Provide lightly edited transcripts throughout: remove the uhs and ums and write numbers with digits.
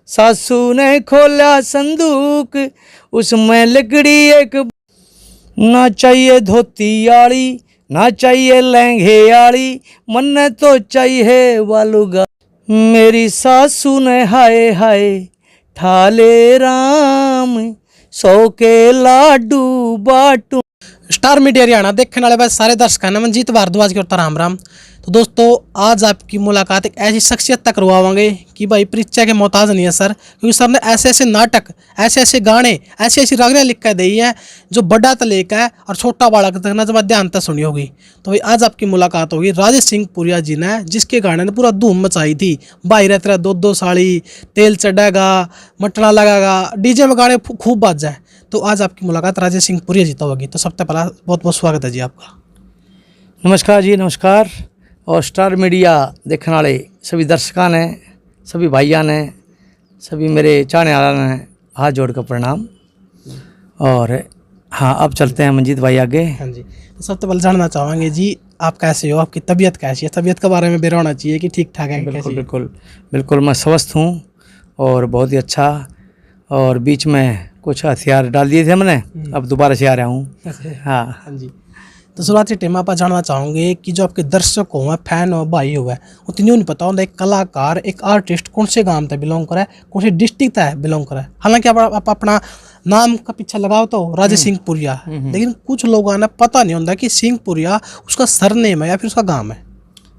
सासू ने खोला संदूक, उसमें लकड़ी एक, ना चाहिए धोती आली, ना चाहिए लहंगे आली, मन तो चाहिए वालूगा। मेरी सासू ने हाय हाय ठाले राम, 100 के लाडू बाटू। स्टार मीडिया हरियाणा देखने वाले बस सारे दर्शकों ने मनजीत भारद्वाज के उत्तर राम राम। तो दोस्तों आज आपकी मुलाकात एक ऐसी शख्सियत तक करवाएंगे कि भाई परिचय के मोहताज नहीं है सर, क्योंकि सर ने ऐसे ऐसे नाटक, ऐसे ऐसे गाने, ऐसी ऐसी रागनियाँ लिख कर दी हैं जो बड़ा तो लेकर है और छोटा बालक तक ना जब ध्यान तक सुनी होगी। तो भाई आज आपकी मुलाकात होगी राजेश सिंह पुरिया जी ने, जिसके गाने ने पूरा धूम मचाई थी। भाई रहते दो साड़ी, तेल चढ़ेगा, मटना लगागा, डीजे में गाने खूब बाज जाए। तो आज आपकी मुलाकात राजेश सिंह पुरिया जी तो होगी। तो सबसे पहला बहुत बहुत स्वागत है जी आपका। नमस्कार जी, नमस्कार। और स्टार मीडिया देखने वाले सभी दर्शकों ने, सभी भाइयों ने, सभी मेरे चाहने वालों ने हाथ जोड़ कर प्रणाम। और हाँ, अब चलते हैं मंजीत भाई आगे। हाँ जी, तो सबसे पहले जानना चाहेंगे जी आप कैसे हो, आपकी तबीयत कैसी है, तबीयत के बारे में बेरा होना चाहिए कि ठीक ठाक है। बिल्कुल बिल्कुल बिल्कुल, मैं स्वस्थ हूँ और बहुत ही अच्छा। और बीच में कुछ हथियार डाल दिए थे हमने, अब दोबारा से आ रहा हूँ। हाँ हाँ जी, तो शुरुआती टाइम आप जानना चाहूँगे कि जो आपके दर्शक हो, फैन हो, भाई हो, उतनी नहीं पता होता एक कलाकार, एक आर्टिस्ट कौन से गांव तक बिलोंग करे, कौन सी डिस्ट्रिक्ट तक बिलोंग करे। हालांकि आप अपना नाम का पीछे लगाओ तो राजेश सिंह पुरिया, लेकिन कुछ लोगों ने पता नहीं होता कि सिंह पुरिया उसका सरनेम है या फिर उसका गांव है।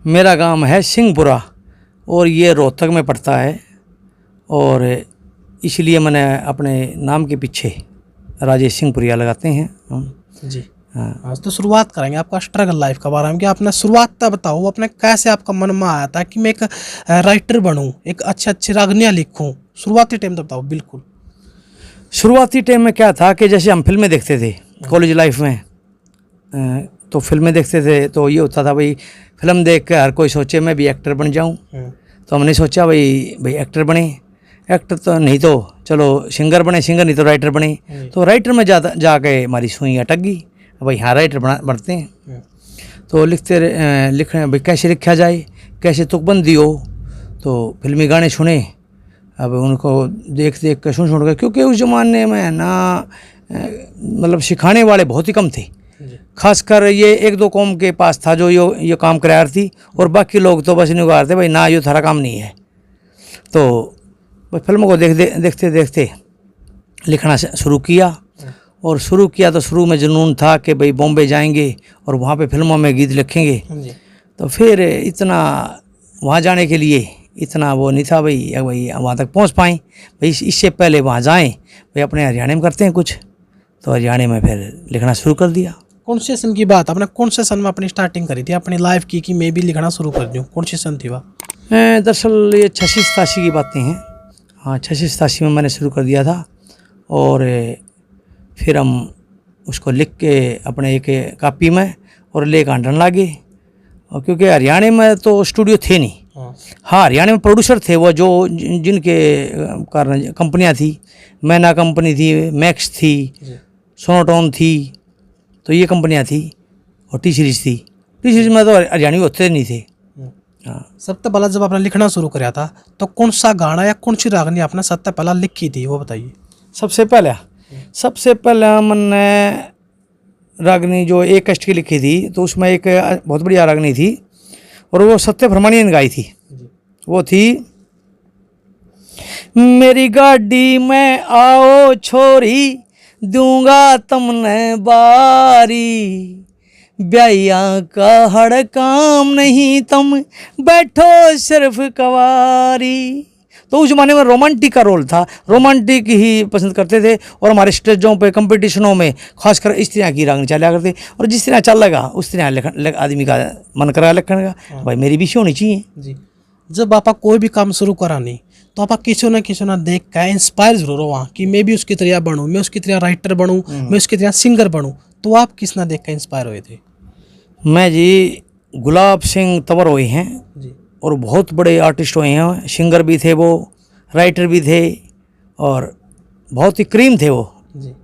मेरा गांव है सिंहपुरा और ये रोहतक में पड़ता है, और इसलिए मैंने अपने नाम के पीछे राजेश सिंह पुरिया लगाते हैं हम। जी हाँ, तो शुरुआत करेंगे आपका स्ट्रगल लाइफ के बारे में कि आपने शुरुआत तक बताओ, अपने कैसे आपका मन में आया था कि मैं एक राइटर बनूं, एक अच्छी रागनियाँ लिखूं। शुरुआती टाइम तक बताओ। बिल्कुल शुरुआती टाइम में क्या था कि जैसे हम फिल्में देखते थे कॉलेज लाइफ में, तो फिल्में देखते थे तो ये होता था भाई फिल्म देख कर हर कोई सोचे मैं भी एक्टर बन जाऊं। तो हमने सोचा भाई एक्टर बने, एक्टर तो नहीं तो चलो सिंगर बने, सिंगर नहीं तो राइटर बने। तो राइटर में जाके हमारी सुई अटक गई, भाई हाँ राइटर बनते हैं। तो लिख भाई कैसे लिखा जाए, कैसे तुकबंदी हो। तो फिल्मी गाने सुने, अब उनको देख कर सुन कर, क्योंकि उस ज़माने में ना मतलब सिखाने वाले बहुत ही कम थे। खासकर ये एक दो कौम के पास था जो ये काम करार थी, और बाकी लोग तो बस नहीं उगारते भाई ना, ये थारा काम नहीं है। तो फिल्मों को देखते देखते लिखना शुरू किया। और शुरू किया तो शुरू में जुनून था कि भाई बॉम्बे जाएंगे और वहाँ पे फिल्मों में गीत लिखेंगे। तो फिर इतना वहाँ जाने के लिए इतना वो नहीं था भाई वहाँ तक पहुँच पाएँ। भाई इससे पहले वहाँ जाएं, भाई अपने हरियाणा में करते हैं कुछ। तो हरियाणा में फिर लिखना शुरू कर दिया। कौन से सन की बात, आपने कौन से सन में अपनी स्टार्टिंग करी थी अपनी लाइफ की कि मैं भी लिखना शुरू कर दूँ? कौन सी सन थी वह? दरअसल ये 86-87 की बातें हैं। हाँ, 86-87 में मैंने शुरू कर दिया था। और फिर हम उसको लिख के अपने एक कापी में और ले कांडन लागे। और क्योंकि हरियाणा में तो स्टूडियो थे नहीं। हाँ, हरियाणा में प्रोड्यूसर थे वो जो जिनके कारण कंपनियाँ थी, मैना कंपनी थी, मैक्स थी, सोनोटोन थी, तो ये कंपनियाँ थी। और टी सीरीज थी। टी सीरीज में तो हरियाणवी होते नहीं थे। हाँ, सबसे पहला जब आपने लिखना शुरू किया था तो कौन सा गाना या कौन सी रागनी आपने सबसे पहला लिखी थी वो बताइए। सबसे पहले मैंने रागनी जो एक कष्ट की लिखी थी, तो उसमें एक बहुत बढ़िया रागनी थी और वो सत्य प्रमाणियन गाई थी। वो थी, मेरी गाड़ी में आओ छोरी, दूंगा तुमने बारी, ब्याया का हड़ काम नहीं, तुम बैठो सिर्फ कवारी। तो उस ज़माने में रोमांटिक का रोल था, रोमांटिक ही पसंद करते थे। और हमारे स्टेजों पे कंपटीशनों में खासकर इस तरह की रागनी चला करते, और जिस तरह चल लगा उस तरह आदमी का मन करा लिखने का, भाई मेरी भी होनी चाहिए जी। जब आप कोई भी काम शुरू करानी तो आप किसी न देख कर इंस्पायर जरूर हो वहाँ कि मैं भी उसकी तरह बनूँ, मैं उसकी तरह राइटर बनूँ, मैं उसकी तरह सिंगर बनूँ। तो आप किस ना देख कर इंस्पायर हुए थे? मैं जी गुलाब सिंह तंवर हुए हैं जी, और बहुत बड़े आर्टिस्ट हुए हैं, सिंगर भी थे वो, राइटर भी थे और बहुत ही क्रीम थे वो जी।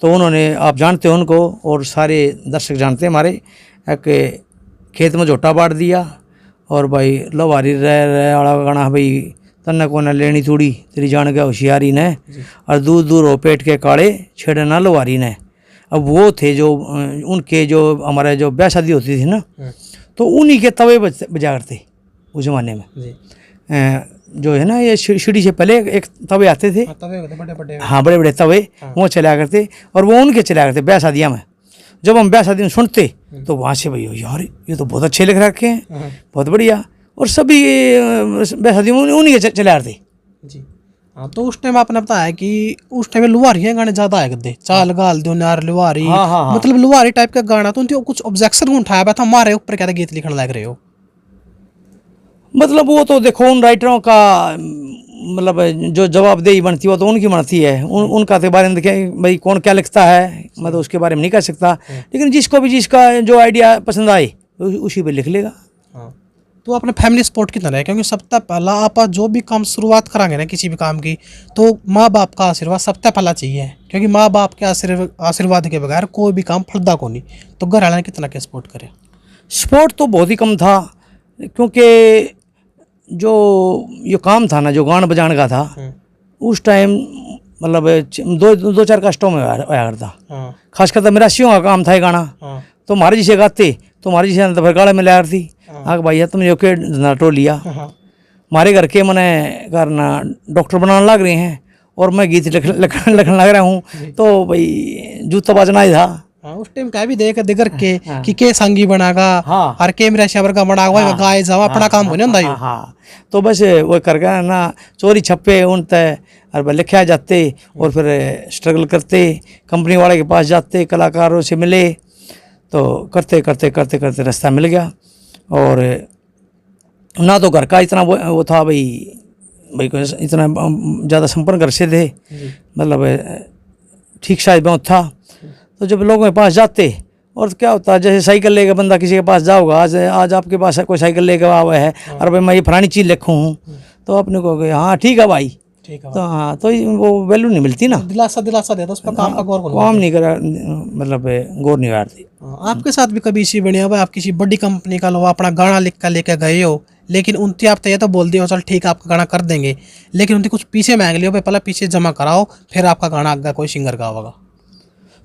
तो उन्होंने, आप जानते हो उनको और सारे दर्शक जानते हैं हमारे, एक खेत में झोटा बांट दिया और भाई लवारी रह वाला गाना भाई तन्ना को न लेनी तूड़ी तेरी जान गया होशियारी ने, और दूर दूर हो पेट के काड़े छेड़े ना लवारी ने। अब वो थे जो उनके जो हमारे जो ब्याह शादी होती थी ना, तो उन्हीं के तवे बजा करते उस ज़माने में। जो है ना ये सीढ़ी से पहले एक तवे आते थे, हाँ बड़े बड़े तवे, वो चलाया करते, और वो उनके चलाया करते ब्याह शादियाँ में। जब हम ब्याह शादी में सुनते तो वहाँ से भैया यार ये तो बहुत अच्छे लिख रखे हैं, बहुत बढ़िया, और सभी ब्याह शादी में उन्हीं के चलाया करते जी। हाँ, तो उस टाइम आपने बताया कि उस टाइम लुहारी गाने ज्यादा आए करते, चाल गाल दो नार लुहारी, मतलब लुहारी टाइप का गाना। तो उनके कुछ ऑब्जेक्शन उठाया हुआ था हमारे ऊपर, क्या गीत लिखने लग रहे हो? मतलब वो तो देखो उन राइटरों का मतलब जो जवाबदेही बनती है वो तो उनकी बनती है, उनका के बारे में देखें भाई कौन क्या लिखता है, मैं तो उसके बारे में नहीं कह सकता, लेकिन जिसको भी जिसका जो आइडिया पसंद आए उसी पे लिख लेगा। तो अपने फैमिली सपोर्ट कितना रहे? क्योंकि सबसे पहला आप जो भी काम शुरुआत कराएंगे ना किसी भी काम की, तो माँ बाप का आशीर्वाद सबसे पहला चाहिए, क्योंकि माँ बाप के आशीर्वाद के बगैर कोई भी काम फलदा को नहीं। तो घर वाले ने कितना क्या सपोर्ट करे? सपोर्ट तो बहुत ही कम था, क्योंकि जो ये काम था ना जो गान बजाने का था उस टाइम मतलब दो चार कास्टों में आया करता, खासकर तो मिरासियों का काम था ये गाना। तो हमारे जिसे गाते तो हमारे जिसे तो फिर गाड़े में लाया थी, हाँ भैया तुम जो के टो लिया, हमारे घर के मैंने करना डॉक्टर बनाने लग रहे हैं और मैं गीत लिखने लग रहा हूँ, तो भाई जूता बजना ही था। उस टाइम क्या भी देख दिगर के संगी बनागा और कैमरा शबर का बनागा गाय जावा अपना काम होने ਹੁੰਦਾ हाँ, तो बस वो करके ना चोरी छप्पे उन तय और लिखा जाते, और फिर स्ट्रगल करते, कंपनी वाले के पास जाते, कलाकारों से मिले, तो करते करते करते करते रास्ता मिल गया। और ना तो घर का इतना वो था भाई कोई इतना ज़्यादा संपर्क घर से थे, मतलब ठीक शायद बहुत था। तो जब लोगों के पास जाते और क्या होता है, जैसे साइकिल लेकर बंदा किसी के पास जाओगा, आज आपके पास कोई साइकिल लेकर आवा है और भाई मैं ये फलानी चीज़ लिखूँ हूँ, तो अपने को हाँ ठीक है भाई, तो हाँ तो वो वैल्यू नहीं मिलती ना, दिलासा देता उस पर काम का काम नहीं करा, मतलब गौर नहीं करती। आपके साथ भी कभी इसी बढ़िया हुआ, आप किसी बड़ी कंपनी का लो अपना गाना लिख कर लेकर गए हो, लेकिन उनसे आप ये तो बोल दिए हो चल ठीक है आपका गाना कर देंगे, लेकिन उनसे कुछ पीछे मांग लियो भाई पहले पीछे जमा कराओ फिर आपका गाना आगे कोई सिंगर गावेगा?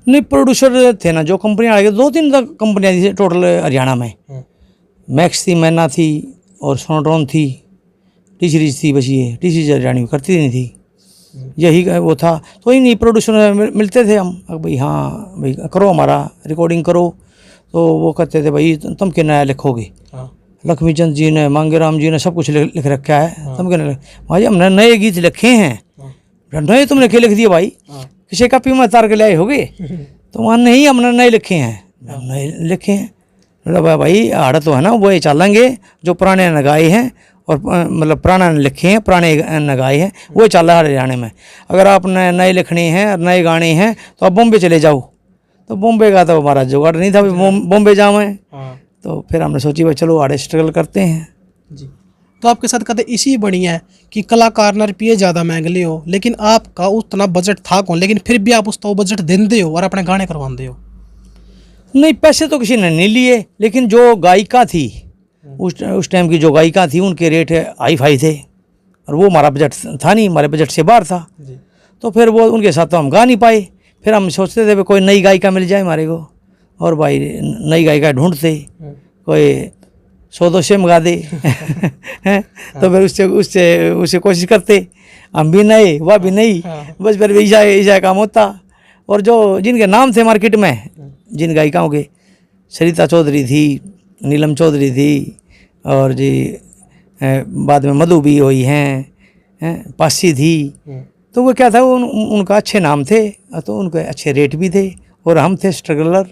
नहीं, प्रोड्यूसर थे ना जो कंपनियाँ आ गई, 2-3 कंपनियाँ थी टोटल हरियाणा में, मैक्स थी, मैना थी और सोनोट्रॉन थी, टी सीरीज थी, बस ये टी सीरीज हरियाणा करती नहीं थी, यही वो था। तो इन्हीं प्रोड्यूसर मिलते थे हम, भाई हाँ भाई करो हमारा रिकॉर्डिंग करो, तो वो कहते थे भाई तुम क्या नया लिखोगे, लक्ष्मी चंद जी ने, मांगेराम जी ने सब कुछ लिख रखा है, तुम क्या भाई हमने नए गीत लिखे हैं, नए तुमने क्या लिख दिए भाई, किसी कॉपी में तार के लाए होगे, तो वहाँ नहीं हमने नए लिखे हैं, नए लिखे हैं, मतलब भाई आड़ा तो है ना वो चलेंगे जो पुराने नगाए हैं, और मतलब पुराना लिखे हैं, पुराने नगाए हैं, वो चल रहा है हरियाणा में। अगर आपने नए लिखने हैं, नए गाने हैं, तो आप बॉम्बे चले जाओ, तो बॉम्बे का तो हमारा जुगाड़ नहीं था, बॉम्बे जाऊँ, तो फिर हमने सोची भाई चलो आड़े स्ट्रगल करते हैं जी। तो आपके साथ कहते इसी बढ़िया है कि कलाकार न रुपये ज़्यादा महंग ले हो, लेकिन आपका उतना बजट था कौन, लेकिन फिर भी आप उसका बजट देते हो और अपने गाने करवाते हो? नहीं, पैसे तो किसी ने नहीं लिए, लेकिन जो गायिका थी उस टाइम की जो गायिका थी उनके रेट हाई फाई थे, और वो हमारा बजट था नहीं, हमारे बजट से बाहर था, तो फिर वो उनके साथ तो हम गा नहीं पाए। फिर हम सोचते थे कोई नई गायिका मिल जाए हमारे को, और भाई नई गायिका ढूंढते, कोई 100-200 मंगा दे तो फिर उससे कोशिश करते, हम भी नए वह भी नहीं, बस फिर ऐसा काम होता। और जो जिनके नाम थे मार्केट में, जिन गायिकाओं के, सरिता चौधरी थी, नीलम चौधरी थी, और जी बाद में मधु भी हुई हैं, पासी थी, तो वो क्या था उनका अच्छे नाम थे, तो उनके अच्छे रेट भी थे, और हम थे स्ट्रगलर।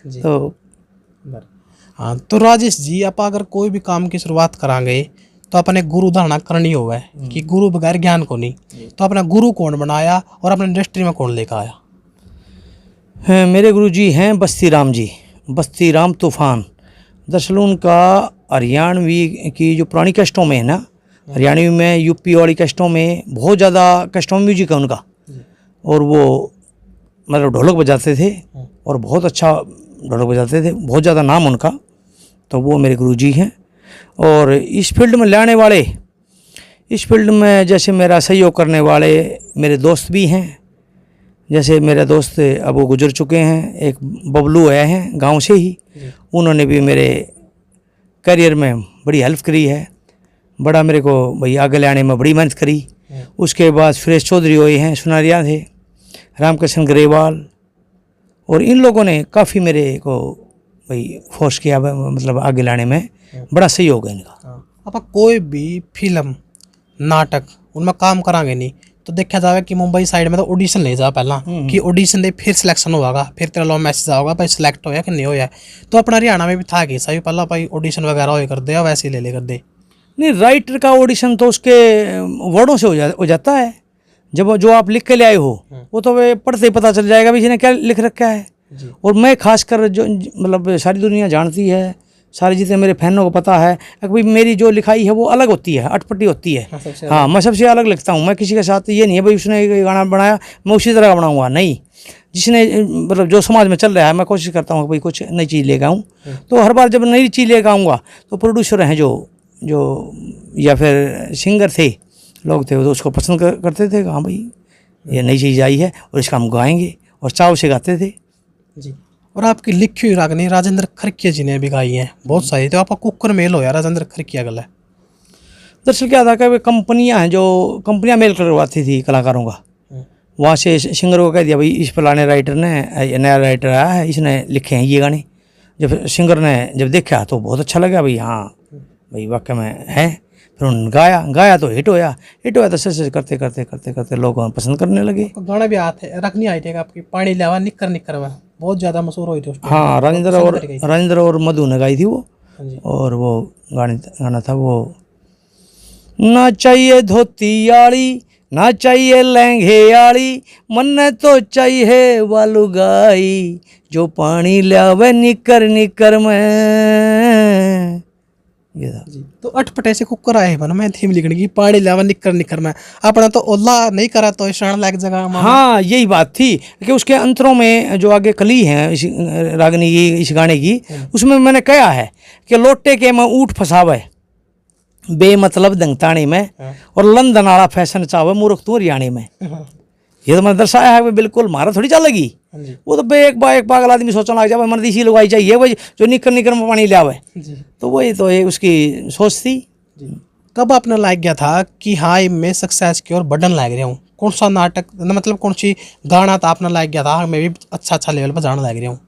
तो हाँ, तो राजेश जी आप अगर कोई भी काम की शुरुआत करांगे तो अपने गुरु धारणा करनी होगा कि गुरु बगैर ज्ञान को नहीं, तो अपना गुरु कौन बनाया और अपने इंडस्ट्री में कौन लेकर आया? मेरे गुरु जी हैं बस्ती राम जी, बस्ती राम तूफान। दरअसल उनका हरियाणवी की जो पुरानी कैस्टों में है ना, हरियाणवी में यूपी वाली कैस्टों में बहुत ज़्यादा कैस्टों म्यूजिक है उनका, और वो मतलब ढोलक बजाते थे और बहुत अच्छा ढोलक बजाते थे, बहुत ज़्यादा नाम उनका, तो वो मेरे गुरुजी हैं। और इस फील्ड में लाने वाले इस फील्ड में जैसे मेरा सहयोग करने वाले मेरे दोस्त भी हैं। जैसे मेरे दोस्त अब वो गुजर चुके हैं, एक बबलू आए हैं गांव से ही, उन्होंने भी मेरे करियर में बड़ी हेल्प करी है, बड़ा मेरे को भाई आगे लाने में बड़ी मेहनत करी। उसके बाद सुरेश चौधरी हुए हैं, सुनारिया थे, रामकृष्ण ग्रेवाल, और इन लोगों ने काफ़ी मेरे को भाई फोर्स किया, मतलब आगे लाने में बड़ा सहयोग है इनका। आप कोई भी फिल्म नाटक उनमें काम करांगे नहीं तो देखा जाएगा कि मुंबई साइड में तो ऑडिशन ले जा पहला कि ऑडिशन दे फिर सिलेक्शन होगा, फिर तेरा लो मैसेज आएगा भाई सिलेक्ट होया कि नहीं होया। तो अपना हरियाणा में भी था कि सही पहला भाई ऑडिशन वगैरह हो कर दे या वैसे ही ले कर दे। नहीं, राइटर का ऑडिशन तो उसके वर्डों से हो जाता है। जब जो आप लिख के ले आए हो वो तो वे पढ़ते ही पता चल जाएगा भी इसने क्या लिख रखा है। और मैं खासकर जो मतलब सारी दुनिया जानती है, सारे जितने मेरे फैनों को पता है कि भाई मेरी जो लिखाई है वो अलग होती है, अटपटी होती है। हाँ, मैं सबसे अलग लिखता हूँ। मैं किसी के साथ ये नहीं है भाई उसने ये गाना बनाया मैं उसी तरह बनाऊँगा, नहीं। जिसने मतलब जो समाज में चल रहा है मैं कोशिश करता हूँ कि भाई कुछ नई चीज़ लेकर आऊँ। तो हर बार जब नई चीज़ लेकर आऊँगा तो प्रोड्यूसर हैं जो या फिर सिंगर थे, लोग थे, तो उसको पसंद करते थे कि हाँ भाई ये नई चीज़ आई है और इसका हम गाएंगे, और चाव से गाते थे जी। और आपकी लिखी हुई रागनी राजेंद्र खरकिया जी ने भी गाई हैं बहुत सारी, तो आपका कुकर मेल हो यार राजेंद्र खरकिया गला। दरअसल क्या था कि कंपनियां हैं, जो कंपनियां मेल करवाती थी कलाकारों का, वहाँ से सिंगर को कह दिया भाई इस फलाने राइटर ने, नया राइटर आया है, इसने लिखे हैं ये गाने। जब सिंगर ने जब देखा तो बहुत अच्छा लगा भाई, हाँ भाई वाकई में है। फिर उन्होंने गाया तो हिट होया तो सच करते करते करते करते लोग पसंद करने लगे। गाना भी आते रखनी आई थी आपकी पानी लेवा निकर निकर में बहुत ज़्यादा मशहूर हुई थी। हाँ, राजेंद्र और मधु ने गाई थी वो। और वो गाना था वो, ना चाहिए धोती आड़ी ना चाहिए लहंगे आड़ी, मन तो चाहिए वालू गाई, जो पानी लावे निकर निकर में। ये था जी। तो अटपटे से कुकर आए बना मैं थीम लिखने की पानी लावा निकर निकर में, अपना तो ओला नहीं करा तो शरण लायक जगह। हाँ, यही बात थी कि उसके अंतरों में जो आगे कली है इस रागनी की, इस गाने की, उसमें मैंने कहा है कि लोटे के में ऊँट फंसावे बेमतलब दंगताने में, और लंदन वाला फैशन चावे मूर्ख तू हरियाणे में। ये तो मैंने दर्शाया है, बिल्कुल मारा थोड़ी चलेगी। वो तो एक पागल आदमी सोचने लग जाए मन इसी लुगाई चाहिए भाई जो निकर निकर में पानी ले आवे। तो वही तो ये उसकी सोच थी। कब आपने लाग गया था कि हाँ मैं सक्सेस की ओर बढ़न लग रहा हूँ? कौन सा नाटक मतलब कौन सी गाना था आपने लाग गया था मैं भी अच्छा लेवल पर जाने लग रहा हूँ?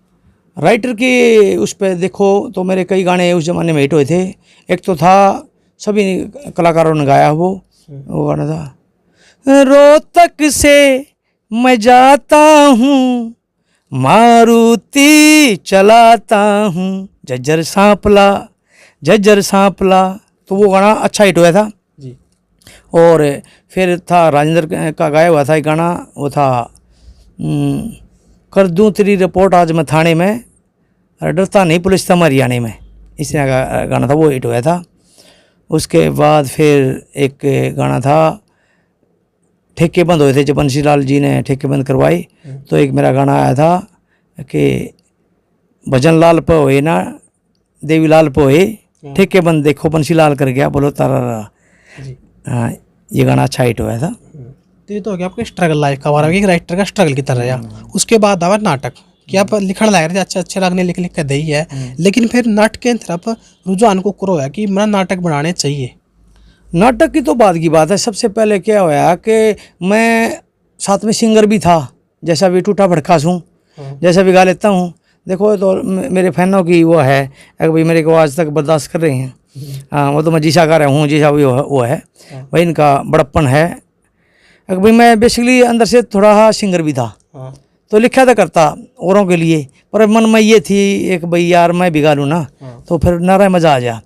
राइटर के उस पर देखो तो मेरे कई गाने उस ज़माने में हिट हुए थे। एक तो था सभी कलाकारों ने गाया वो गाना था, रोहतक से मैं जाता हूँ मारुति चलाता हूँ, झज्जर सांपला। तो वो गाना अच्छा हिट हुआ था जी। और फिर था राजेंद्र का गाया हुआ था एक गाना, वो था कर दूँ तेरी रिपोर्ट आज मैं थाने में, डरता नहीं पुलिस तुम्हारी आने में, इस तरह का गाना था, वो हिट हुआ था। उसके बाद फिर एक गाना था, ठेके बंद हुए थे जब बंसी लाल जी ने ठेके बंद करवाए, तो एक मेरा गाना आया था कि भजन लाल पे होए ना देवी लाल पे होए, ठेके बंद देखो बंसी लाल कर गया बोलो तारा। हाँ, ये गाना अच्छा हिट हुआ था। तो ये तो हो गया आपके स्ट्रगल लाइफ का बारे में, एक राइटर का स्ट्रगल की तरह रहा। उसके बाद आवा नाटक कि आप लिखण लग रहे थे, अच्छे अच्छे रागने लिख के दी है, लेकिन फिर नाटक के तरफ रुझान को करो है कि मेरा नाटक बनाने चाहिए। नाटक की तो बाद की बात है। सबसे पहले क्या हुआ कि मैं साथ में सिंगर भी था, जैसा भी टूटा भड़कास हूँ, जैसा भी गा लेता हूँ। देखो तो मेरे फैनों की वो है कि भाई मेरे को आज तक बर्दाश्त कर रहे हैं। हाँ, वो तो मैं जीसा गा रहा हूँ, जीसा भी वो है भाई, इनका बड़प्पन है। भाई मैं बेसिकली अंदर से थोड़ा सिंगर भी था, तो लिखा था करता औरों के लिए, पर मन में ये थी एक भाई यार मैं भी गा लूँ ना, तो फिर नारा मज़ा आ जा।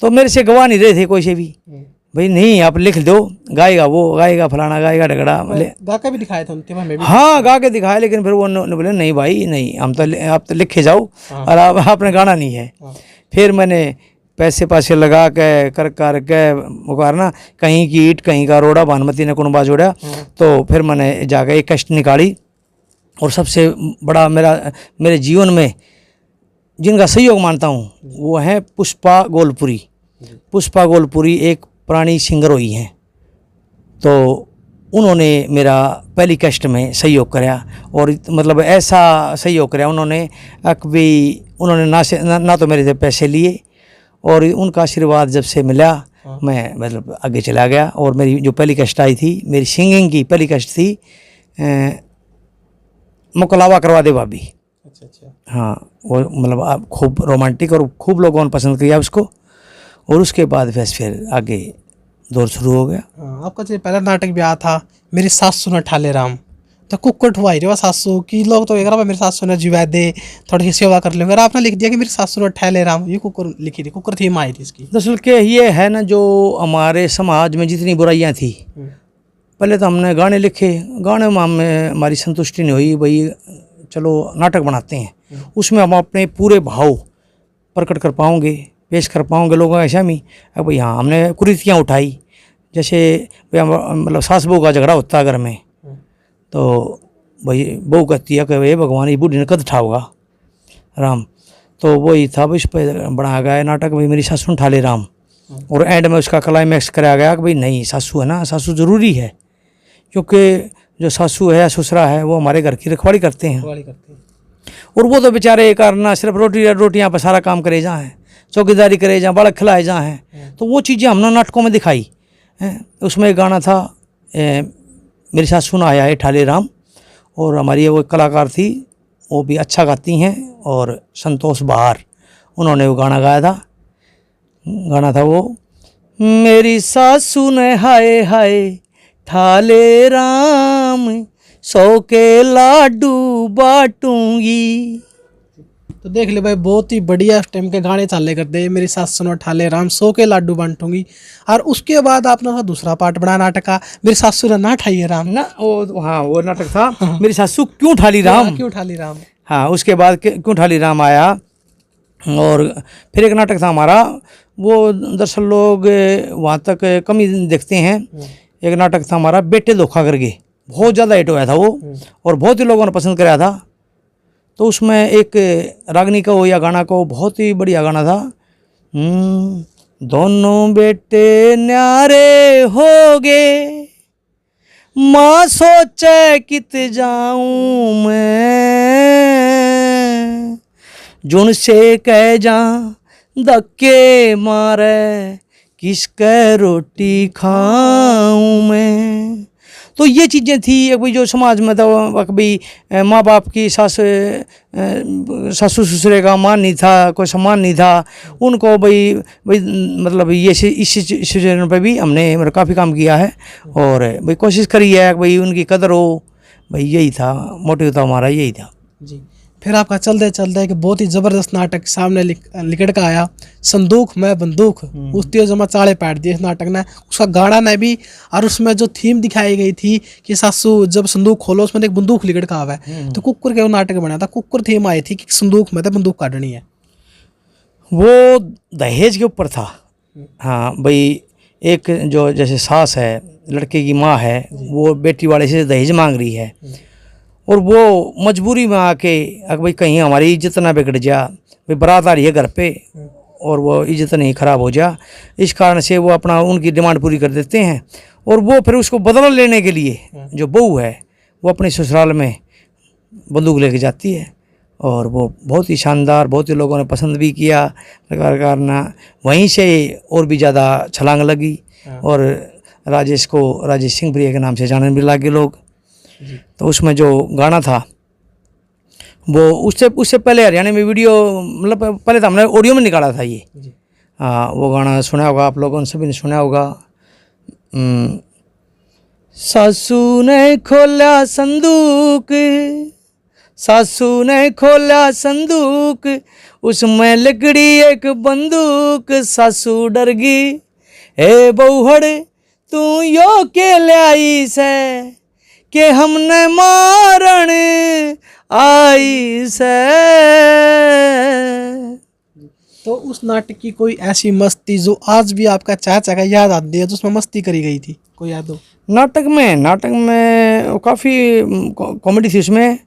तो मेरे से गवा नहीं रहे थे कोई से भी, भाई नहीं आप लिख दो, गाएगा वो गाएगा फलाना गाएगा ढगड़ा गा के भी दिखाए थे उनके में भी। हाँ, गा के दिखाया, लेकिन फिर वो बोले नहीं भाई नहीं, हम तो आप तो लिखे जाओ और आपने गाना नहीं है। फिर मैंने पैसे लगा के कर मुकारना, कहीं की ईट कहीं का रोड़ा, भानुमती ने कुनबा जोड़ा। तो फिर मैंने जाकर एक कष्ट निकाली, और सबसे बड़ा मेरे जीवन में जिनका सहयोग मानता हूँ वो है पुष्पा गोलपुरी। पुष्पा गोलपुरी एक पुरानी सिंगर हुई हैं, तो उन्होंने मेरा पहली कष्ट में सहयोग कराया, और मतलब ऐसा सहयोग कराया उन्होंने भी, उन्होंने ना तो मेरे से पैसे लिए, और उनका आशीर्वाद जब से मिला मैं मतलब आगे चला गया। और मेरी जो पहली कष्ट आई थी, मेरी सिंगिंग की पहली कष्ट थी, मुकलावा करवा दे भाभी। अच्छा। हाँ, वो मतलब आप खूब रोमांटिक और खूब लोगों ने पसंद किया उसको, और उसके बाद बस फिर आगे दौर शुरू हो गया। आपका जो पहला नाटक भी आया था मेरी सासू ने ठाले राम, तो कुकर ठुआई रे सासू की लोग तो कह मेरी सासू ने जिवा दे थोड़ी सी सेवा कर लेंगे, आपने लिख दिया कि मेरी सासू ने ठहले राम, ये कुकर लिखी थी, कुकर थीम आई थी इसकी। दरअसल के ये है ना, जो हमारे समाज में जितनी बुराइयां थी, पहले तो हमने गाने लिखे, गाने में हमारी संतुष्टि नहीं हुई, भाई चलो नाटक बनाते हैं, उसमें हम अपने पूरे भाव प्रकट कर पाओगे, पेश कर पाओगे लोगों ऐसा में। अब भाई हाँ, हमने कुरीतियाँ उठाई, जैसे मतलब सास बहू का झगड़ा होता है घर में, तो भाई बहू कहती है कि भाई भगवान ये बूढ़ी ने कद उठाओगा राम, तो वही था भाई, उस पर बनाया गया नाटक भाई मेरी सासू ने ठाले राम। और एंड में उसका क्लाइमैक्स कराया गया कि भाई नहीं, सासू है ना, सासू ज़रूरी है, क्योंकि जो सासू है या ससुरा है वो हमारे घर की रखवाली करते हैं, और वो तो बेचारे करना सिर्फ रोटियाँ पर सारा काम करे जा हैं, चौकीदारी करे जा, बालक खिलाए जा हैं। तो वो चीज़ें हमने नाटकों में दिखाई हैं। उसमें एक गाना था मेरी सासू ने आया है ठाले राम, और हमारी वो कलाकार थी, वो भी अच्छा गाती हैं, और संतोष बहार, उन्होंने वो गाना गाया था। गाना था वो, मेरी सासू ने हाय हाय ठाले राम, 100 के लाडू बाटूंगी। तो देख ले भाई, बहुत ही बढ़िया टाइम के गाने चाले करते, मेरी सासू ने ठाले राम 100 के लाडू बांटूंगी। और उसके बाद आपने दूसरा पार्ट बनाया नाटक का, मेरी सासू ने ना ठाइए राम ना, वो हाँ वो नाटक था मेरी सासू क्यों ठाली राम, क्यों ठाली राम। हाँ, उसके बाद क्यों ठाली राम आया। और फिर एक नाटक था हमारा, वो दरअसल लोग वहाँ तक कम ही देखते हैं। एक नाटक था हमारा बेटे धोखा करके, बहुत ज़्यादा हिट हुआ था वो, और बहुत ही लोगों ने पसंद कराया था। तो उसमें एक रागनी का हो या गाना को, बहुत ही बढ़िया गाना था, दोनों बेटे न्यारे हो गे, माँ सोचे कित जाऊं मैं, जुन से कह जा धक्के मारे, किसके रोटी खाऊं मैं। तो ये चीज़ें थी एक भाई, जो समाज में था भाई, माँ बाप की सासू ससुरे का मान नहीं था, कोई सम्मान नहीं था उनको, भाई मतलब ये इस सिचुएशन पे भी हमने मतलब काफ़ी काम किया है, और भाई कोशिश करी है भाई उनकी कदर हो, भाई यही था मोटिव, था हमारा यही था जी। फिर आपका चलते चलते एक बहुत ही ज़बरदस्त नाटक सामने निकट का आया, संदूक में बंदूक, उस तेज जमा चाड़े पैट दिए इस नाटक ने, उसका गाना ने भी, और उसमें जो थीम दिखाई गई थी कि सासू जब संदूक खोलो उसमें एक बंदूक लिकट का आवा है, तो कुकर के वो नाटक बना था, कुकर थीम आई थी कि संदूक में तो बंदूक काटनी है, वो दहेज के ऊपर था। हाँ भाई, एक जो जैसे सास है, लड़के की माँ है, वो बेटी वाले से दहेज मांग रही है, और वो मजबूरी में आके अगर भाई कहीं हमारी इज्जत ना बिगड़ जा, भाई बारात आ रही है घर पे और वो इज्जत नहीं ख़राब हो जा, इस कारण से वो अपना उनकी डिमांड पूरी कर देते हैं। और वो फिर उसको बदला लेने के लिए जो बहू है वो अपने ससुराल में बंदूक लेके जाती है, और वो बहुत ही शानदार, बहुत ही लोगों ने पसंद भी किया प्रकार ना, वहीं से और भी ज़्यादा छलांग लगी, और राजेश सिंह प्रिय के नाम से जानने भी लगे लोग। तो उसमें जो गाना था वो उससे पहले हरियाणा में वीडियो, मतलब पहले तो हमने ऑडियो में निकाला था ये। हाँ, वो गाना सुना होगा आप लोगों ने, सभी ने सुना होगा, सासू ने खोला संदूक, सासू ने खोला संदूक, उसमें लकड़ी एक बंदूक, सासू डर गई, ए बहुड़ तू यो के लाई से कि हमने मारण आई से। तो उस नाटक की कोई ऐसी मस्ती जो आज भी आपका चाचा का याद आती है, तो उसमें मस्ती करी गई थी, कोई याद हो? नाटक में काफ़ी कॉमेडी थी उसमें।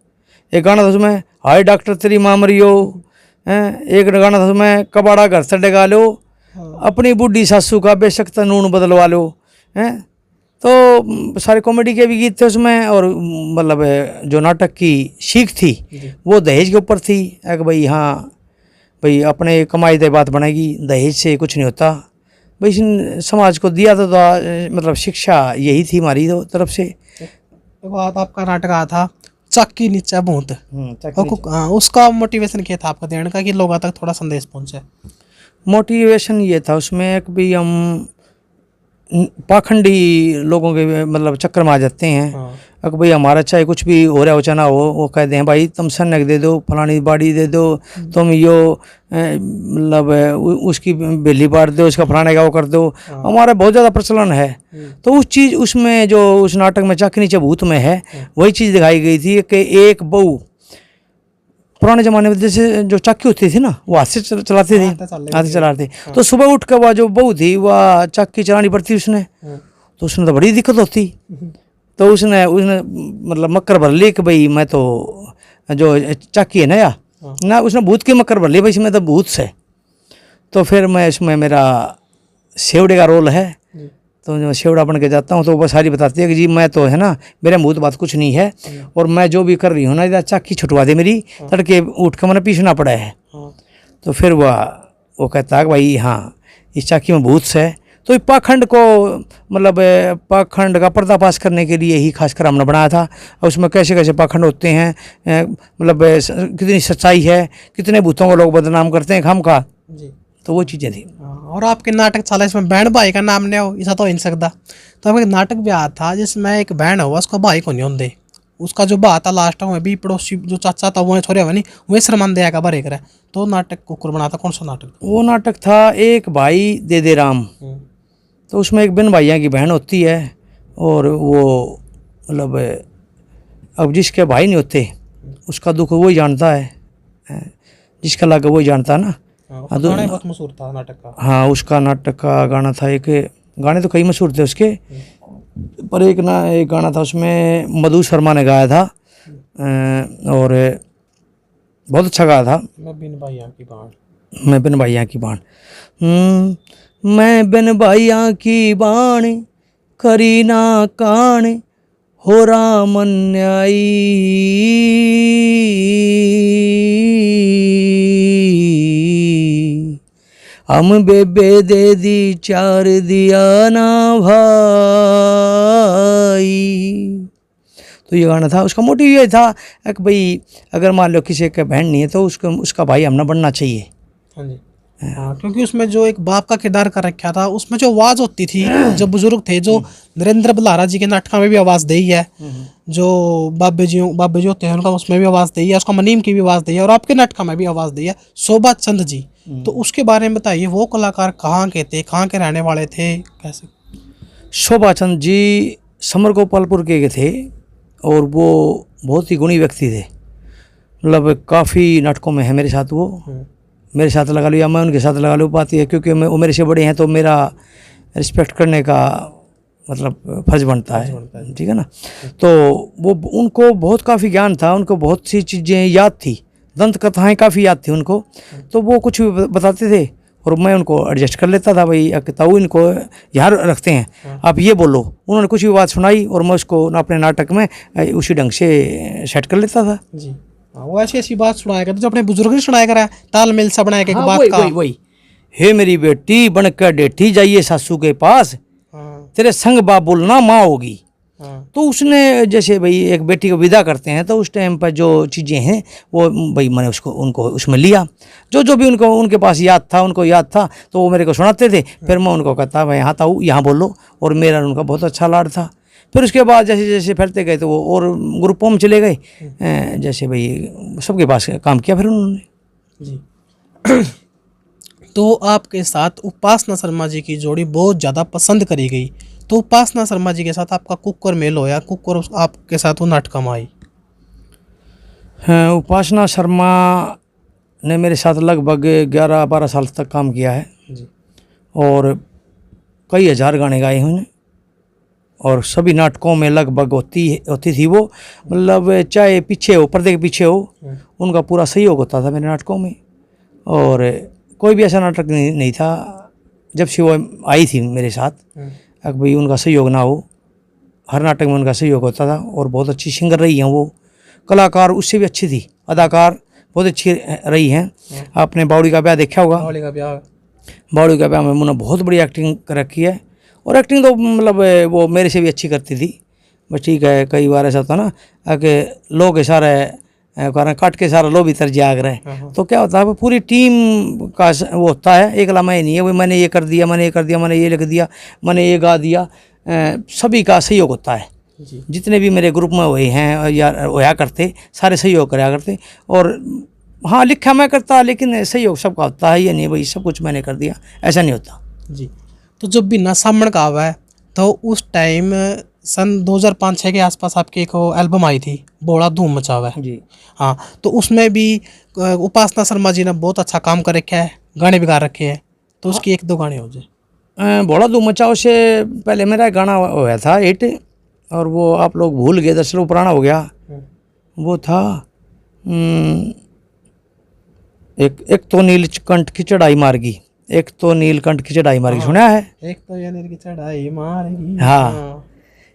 एक गाना था उसमें, हाय डॉक्टर तेरी माँ मरियो, एक गाना था उसमें, कबाड़ा घर से डगा लो, अपनी बूढ़ी सासू का बेशक तनून बदलवा लो, हैं। तो सारे कॉमेडी के भी गीत थे उसमें, और मतलब जो नाटक की सीख थी वो दहेज के ऊपर थी कि भाई हाँ भाई अपने कमाई दे बात बनेगी, दहेज से कुछ नहीं होता भाई। समाज को दिया तो मतलब शिक्षा यही थी हमारी तरफ से। एक बात आपका नाटक आया था चक्की नीचा भूत, उसका मोटिवेशन क्या था आपका देने का कि लोगों तक थोड़ा संदेश पहुंचे? मोटिवेशन ये था उसमें कि भाई हम पाखंडी लोगों के मतलब चक्कर में आ जाते हैं। अगर भाई हमारा चाहे कुछ भी हो रहा हो चाहे ना हो, वो कहते हैं भाई तुम सन्नक दे दो, फलानी बाड़ी दे दो, तुम यो मतलब उसकी बेली बांट दो, उसका फलाने का वो कर दो। हमारा बहुत ज़्यादा प्रचलन है। तो उस चीज़ उसमें जो उस नाटक में चक्की नीचे भूत में है वही चीज़ दिखाई गई थी कि एक बहू पुराने ज़माने में जैसे जो चक्की होती थी ना वो हाथ से चलाते थे, हाथ से चलाते थे। तो सुबह उठ कर वह जो बहू थी वह चक्की चलानी पड़ती उसने, तो उसने तो बड़ी दिक्कत होती। तो उसने मतलब मक्कर भर ली कि भाई मैं तो जो चक्की है नया ना, उसने भूत की मक्कर भर ली भाई इसमें तो भूत से। तो फिर मैं इसमें मेरा सेवड़े का रोल है, तो जो सेवड़ा बन के जाता हूँ तो वो सारी बताती है कि जी मैं तो है ना मेरे मुँह तो बात कुछ नहीं है, और मैं जो भी कर रही हूँ ना इधर चक्की छुटवा दे मेरी, तड़के उठ कर मैंने पीछना पड़ा है। तो फिर वो कहता है कि भाई हाँ इस चक्की में भूत से। तो इस पाखंड को मतलब पाखंड का पर्दाफाश करने के लिए ही खासकर हमने बनाया था। और उसमें कैसे कैसे पाखंड होते हैं, मतलब कितनी सच्चाई है, कितने भूतों को लोग बदनाम करते हैं खाम का, तो वो चीज़ें थी। और आपके नाटक चला इसमें बहन भाई का नाम नहीं हो ऐसा तो हो नहीं सकता। तो आपका एक नाटक भी आया था जिसमें एक बहन हुआ उसका भाई को नहीं होंगे, उसका जो बा था लास्ट में भी पड़ोसी जो चाचा था वो छोरे हुआ नहीं वही शर्मान दया का भरे करे। तो नाटक कुकुर बना था, कौन सा नाटक? वो नाटक था एक भाई दे राम। तो उसमें एक बिन भाइयाँ की बहन होती है, और वो मतलब अब जिसके भाई नहीं होते उसका दुख वही जानता है, जिसका लगा वही जानता है ना। गाना बहुत मशहूर था नाटक का। हाँ उसका नाटक का गाना था एक, गाने तो कई मशहूर थे उसके, पर एक गाना था उसमें मधु शर्मा ने गाया था, और बहुत अच्छा गाया था। मैं बिन भाइयाँ की बाण, मैं बिन भाइयाँ की बाण, मैं बिन भाइयाँ की बाण करी ना कान हो राम न्यायी, हम बेबे दे दी चार दिया ना भाई। तो ये गाना था। उसका मोटिव ये था कि भाई अगर मान लो किसी का बहन नहीं है तो उसका भाई हमने बनना चाहिए। हाँ जी। हाँ, क्योंकि उसमें जो एक बाप का किरदार कर रखा था उसमें जो आवाज़ होती थी जो बुजुर्ग थे, जो नरेंद्र बल्लारा जी के नाटक में भी आवाज़ दी है, जो बाबे जी होते हैं उनका उसमें भी आवाज़ दी है, उसका मनीम की भी आवाज़ दी है, और आपके नाटक में भी आवाज़ दी है शोभा चंद जी। तो उसके बारे में बताइए, वो कलाकार कहाँ के थे, कहाँ के रहने वाले थे, कैसे? शोभा चंद जी समर गोपालपुर के थे, और वो बहुत ही गुणी व्यक्ति थे। मतलब काफ़ी नाटकों में है मेरे साथ, वो मेरे साथ लगा लो या मैं उनके साथ लगा लो पाती है, क्योंकि वो मेरे से बड़े हैं तो मेरा रिस्पेक्ट करने का मतलब फर्ज बनता है, ठीक है ना। तो वो उनको बहुत काफ़ी ज्ञान था, उनको बहुत सी चीज़ें याद थी, दंत कथाएँ काफ़ी याद थी उनको। तो वो कुछ भी बताते थे और मैं उनको एडजस्ट कर लेता था, भाई ताऊ इनको यहाँ रखते हैं, आप ये बोलो। उन्होंने कुछ भी बात सुनाई और मैं उसको अपने नाटक में उसी ढंग से सेट कर लेता था जी। वो ऐसी बात सुनाया करते जो अपने बुजुर्ग ने सुनाया करा, तालमेल सा बनाया एक बात का। वही हे मेरी बेटी बनकर डेठी जाइए सासू के पास, तेरे संग बाप बोलना माँ होगी। तो उसने जैसे भाई एक बेटी को विदा करते हैं तो उस टाइम पर जो चीज़ें हैं वो भाई मैंने उनको उसमें लिया, जो भी उनके पास याद था, उनको याद था तो वो मेरे को सुनाते थे। फिर मैं उनको कहता भाई यहाँ ताऊ यहाँ बोलो, और मेरा उनका बहुत अच्छा लाड था। फिर उसके बाद जैसे जैसे फैलते गए तो वो और ग्रुपों में चले गए, जैसे भाई सबके पास काम किया फिर उन्होंने जी। तो आपके साथ उपासना शर्मा जी की जोड़ी बहुत ज़्यादा पसंद करी गई, तो उपासना शर्मा जी के साथ आपका कुकर मेल होया, कुकर आपके साथ वो नाटक में आई? उपासना शर्मा ने मेरे साथ लगभग 11-12 साल तक काम किया है जी। और कई हज़ार गाने गाए हैं, और सभी नाटकों में लगभग होती थी वो। मतलब चाहे पीछे हो, पर्दे के पीछे हो, उनका पूरा सहयोग होता था मेरे नाटकों में। और कोई भी ऐसा नाटक नहीं था जब से वो आई थी मेरे साथ भाई उनका सहयोग ना हो। हर नाटक में उनका सहयोग होता था और बहुत अच्छी सिंगर रही हैं वो। कलाकार उससे भी अच्छी थी, अदाकार बहुत अच्छी रही हैं। आपने बावड़ी का ब्याह देखा होगा? बावड़ी का ब्याह, बावड़ी का ब्याह में उन्होंने बहुत बड़ी एक्टिंग कर रखी है और एक्टिंग तो मतलब वो मेरे से भी अच्छी करती थी। बस ठीक है, कई बार ऐसा होता ना कि लोग सारे कारण काट के सारा लो भीतर जाग रहे, तो क्या होता है वो पूरी टीम का वो होता है, एक लम्हा ही नहीं है वो मैंने ये कर दिया, मैंने ये कर दिया, मैंने ये लिख दिया, मैंने ये गा दिया। सभी का सहयोग होता है। जितने भी मेरे ग्रुप में हुए हैं या होया करते सारे सहयोग कराया करते। और हाँ, लिखा मैं करता लेकिन सहयोग सबका होता है, ये नहीं भाई सब कुछ मैंने कर दिया, ऐसा नहीं होता जी। तो जब भी नसामण का आवा है तो उस टाइम सन 2005-06 के आसपास आपकी एक एल्बम आई थी, बोड़ा धूम मचावा है जी। हाँ, तो उसमें भी उपासना शर्मा जी ने बहुत अच्छा काम कर रखा है, गाने भी गा रखे हैं, तो उसकी एक दो गाने हो जाए। बोड़ा धूम मचाओ से पहले मेरा गाना हुआ था हिट, और वो आप लोग भूल गए, दरअसल वो पुराना हो गया। वो था एक तो नीलकंठ की चढ़ाई मार्गी, एक तो नीलकंठ की चढ़ाई मार्गी, सुना है? एक तो ये नील की चढ़ाई मारेगी। हाँ,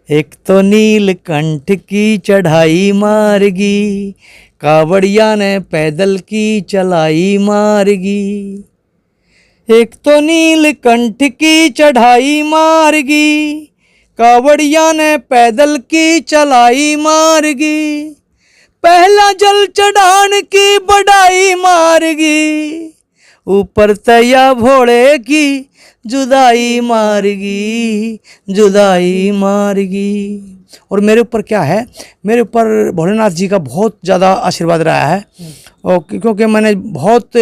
एक तो नीलकंठ की चढ़ाई मार्गी, कावड़िया ने पैदल की चलाई मार्गी। एक तो नीलकंठ की चढ़ाई मार्गी, कावड़िया ने पैदल की चलाई मार्गी। पहला जल चढ़ान की बढ़ाई मार्गी, ऊपर तैया भोले की जुदाई मार्गी, जुदाई मार्गी। और मेरे ऊपर क्या है, मेरे ऊपर भोलेनाथ जी का बहुत ज़्यादा आशीर्वाद रहा है, और क्योंकि मैंने बहुत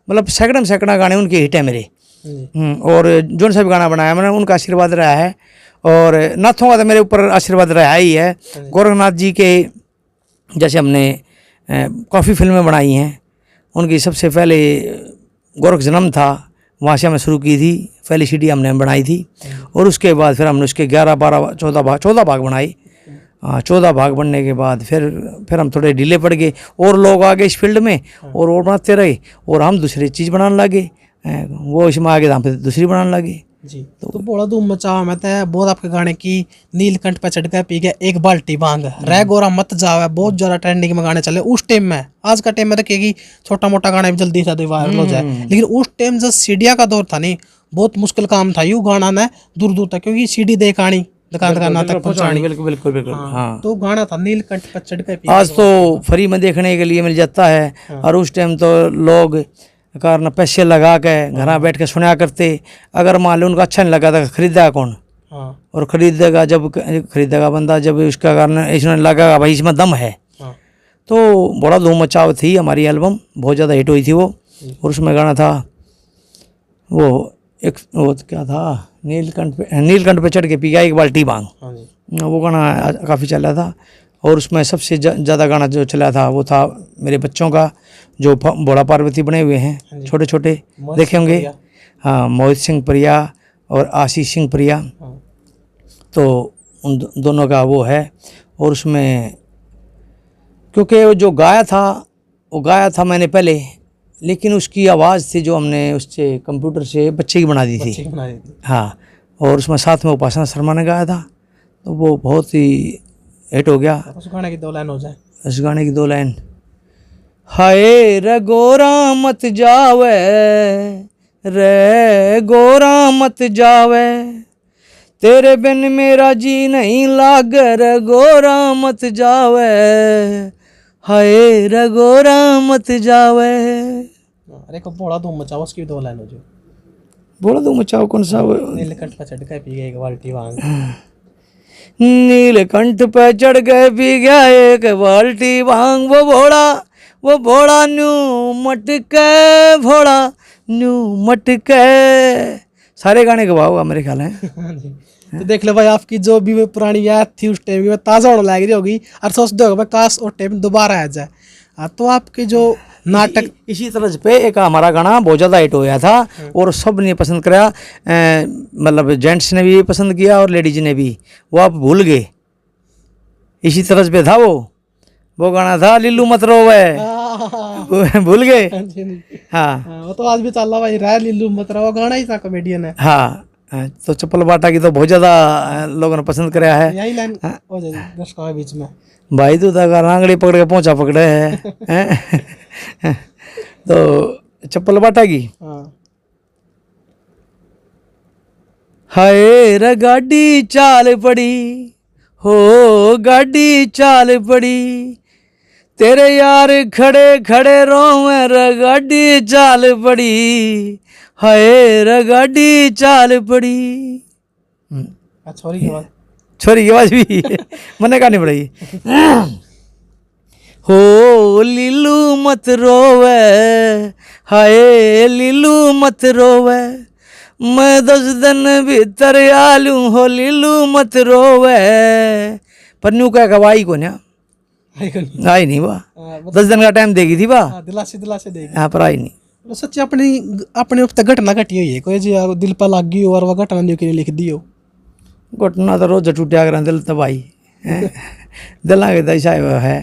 मतलब सैकड़ा गाने उनके हिट है मेरे। और जोन सा भी गाना बनाया मैंने उनका आशीर्वाद रहा है, और नाथों का तो मेरे ऊपर आशीर्वाद रहा ही है। गोरखनाथ जी के जैसे हमने काफ़ी फिल्में बनाई हैं, उनकी सबसे पहले गोरख जन्म था, वहाँ से हमने शुरू की थी, पहली सीडी हमने बनाई थी। और उसके बाद फिर हमने उसके 11, 12, 14 भाग बनाए। 14 भाग बनने के बाद फिर हम थोड़े ढीले पड़ गए, और लोग आ गए इस फील्ड में और बनाते रहे, और हम दूसरी चीज़ बनाने लगे, वो इसमें आगे हम फिर दूसरी बनाने लगे जी। तो बोला धूम मचाओ में तो बहुत आपके गाने की नीलकंठ पे चढ़कर पी गया एक बाल्टी भांग, रह गोरा मत जाओ है, बहुत ज़्यादा ट्रेंडिंग में गाने चले उस टाइम में। आज का टाइम में तो कहेगी छोटा मोटा गाना भी जल्दी से वायरल हो जाए, लेकिन उस टाइम जब सीडिया का दौर था नहीं, बहुत मुश्किल काम था यू गाना ने दूर दूर तक, क्योंकि सीडी देखानी दुकान तक पहुंचानी। बिल्कुल बिल्कुल बिल्कुल। हाँ, तो गाना था नीलकंठ पे चढ़कर पी। आज तो फ्री में देखने के लिए मिल जाता है, और उस टाइम तो लोग कारण पैसे लगा के घर बैठ के सुना करते। अगर मान लो उनको अच्छा नहीं लगा था, खरीदेगा कौन? और खरीदेगा जब खरीदेगा बंदा जब उसका कारण इसमें लगा भाई इसमें दम है। तो बड़ा धूम मचाव थी हमारी एल्बम, बहुत ज़्यादा हिट हुई थी वो। और उसमें गाना था वो वो क्या था, नीलकंठ पे चढ़ के पी गया एक बाल्टी भांग, वो गाना काफ़ी चला था। और उसमें सबसे ज़्यादा गाना जो चला था वो था मेरे बच्चों का, जो भोला पार्वती बने हुए हैं छोटे छोटे, देखे होंगे। हाँ, मोहित सिंह प्रिया और आशीष सिंह प्रिया, तो उन दोनों का वो है। और उसमें क्योंकि वो जो गाया था मैंने पहले, लेकिन उसकी आवाज़ थी जो हमने उससे कंप्यूटर से बच्चे की बना दी थी। हाँ, और उसमें साथ में उपासना शर्मा ने गाया था, तो वो बहुत ही हिट हो गया। उस गाने की 2 लाइन हो जाए। उस गाने की 2 लाइन, हाय रे गोरा मत जावे, रे गोरा मत जावे, तेरे बिन मेरा जी नहीं लागे, रे गोरा मत जावे, हाय रे गोरा मत जावे। अरे को बोला धूम मचाओ, उसकी 2 लाइन हो जाए। बोला धूम मचाओ कौन सा? नीलकंठ पे चढ़कर पी गया एक बाल्टी भांग, नीलकंठ पे चढ़ गए पी गया एक बाल्टी भांग, वो भोड़ा न्यू मटके, भोड़ा न्यू मटके। सारे गाने गवाओगा मेरे ख्याल है। तो देख लो भाई, आपकी जो भी पुरानी याद थी उस टाइम की ताज़ा होने लग रही होगी, और सोचते होगा काश वो टाइम दोबारा आ जाए। तो आपके जो नाटक इसी तरह पे एक हमारा गाना बहुत ज़्यादा हिट होया था, और सब ने पसंद किया, मतलब जेंट्स ने भी पसंद किया और लेडीज ने भी। वो आप भूल गए, इसी तरह पे था वो गाना था, लिल्लू मत रोवे। भूल गए? हाँ, वो तो आज भी चल रहा भाई, रह लिल्लू मत रहो, गाना ही था कॉमेडियन है। हाँ, तो चप्पल बाटा की तो बहुत ज़्यादा लोगों ने पसंद कराया है। यही लाइन हो जाए दर्शकों के बीच में। भाई तू तो अगर आंगड़ी पकड़ के पहुंचा पकड़े है तो चप्पल बाटा की। हाँ हाय रे गाड़ी चाल पड़ी हो गाड़ी चाल पड़ी तेरे यार खड़े खड़े रोवे रे गाड़ी चाल पड़ी हाय रे गाड़ी चाल पड़ी। छोरी की बात। छोरी की आवाज भी मैंने कहा नहीं पड़ेगी। हो लीलू मत रोवे हाय लीलू मत रोवे मैं 10 दिन भीतर आलू हो लीलू मत रोवे पर न्यू क्या गवाही को ना आई नहीं वाह 10 दिन का टाइम देगी थी वाह दिलासे देगी। यहाँ पर आई नहीं। तो सच्ची अपनी अपने उप घटना घटी हुई है कोई जी दिल पर लग गई हो और वह घटना जो लिख दी हो। घटना तो रोज टूटा कर दिल तबाही दिल के दशा है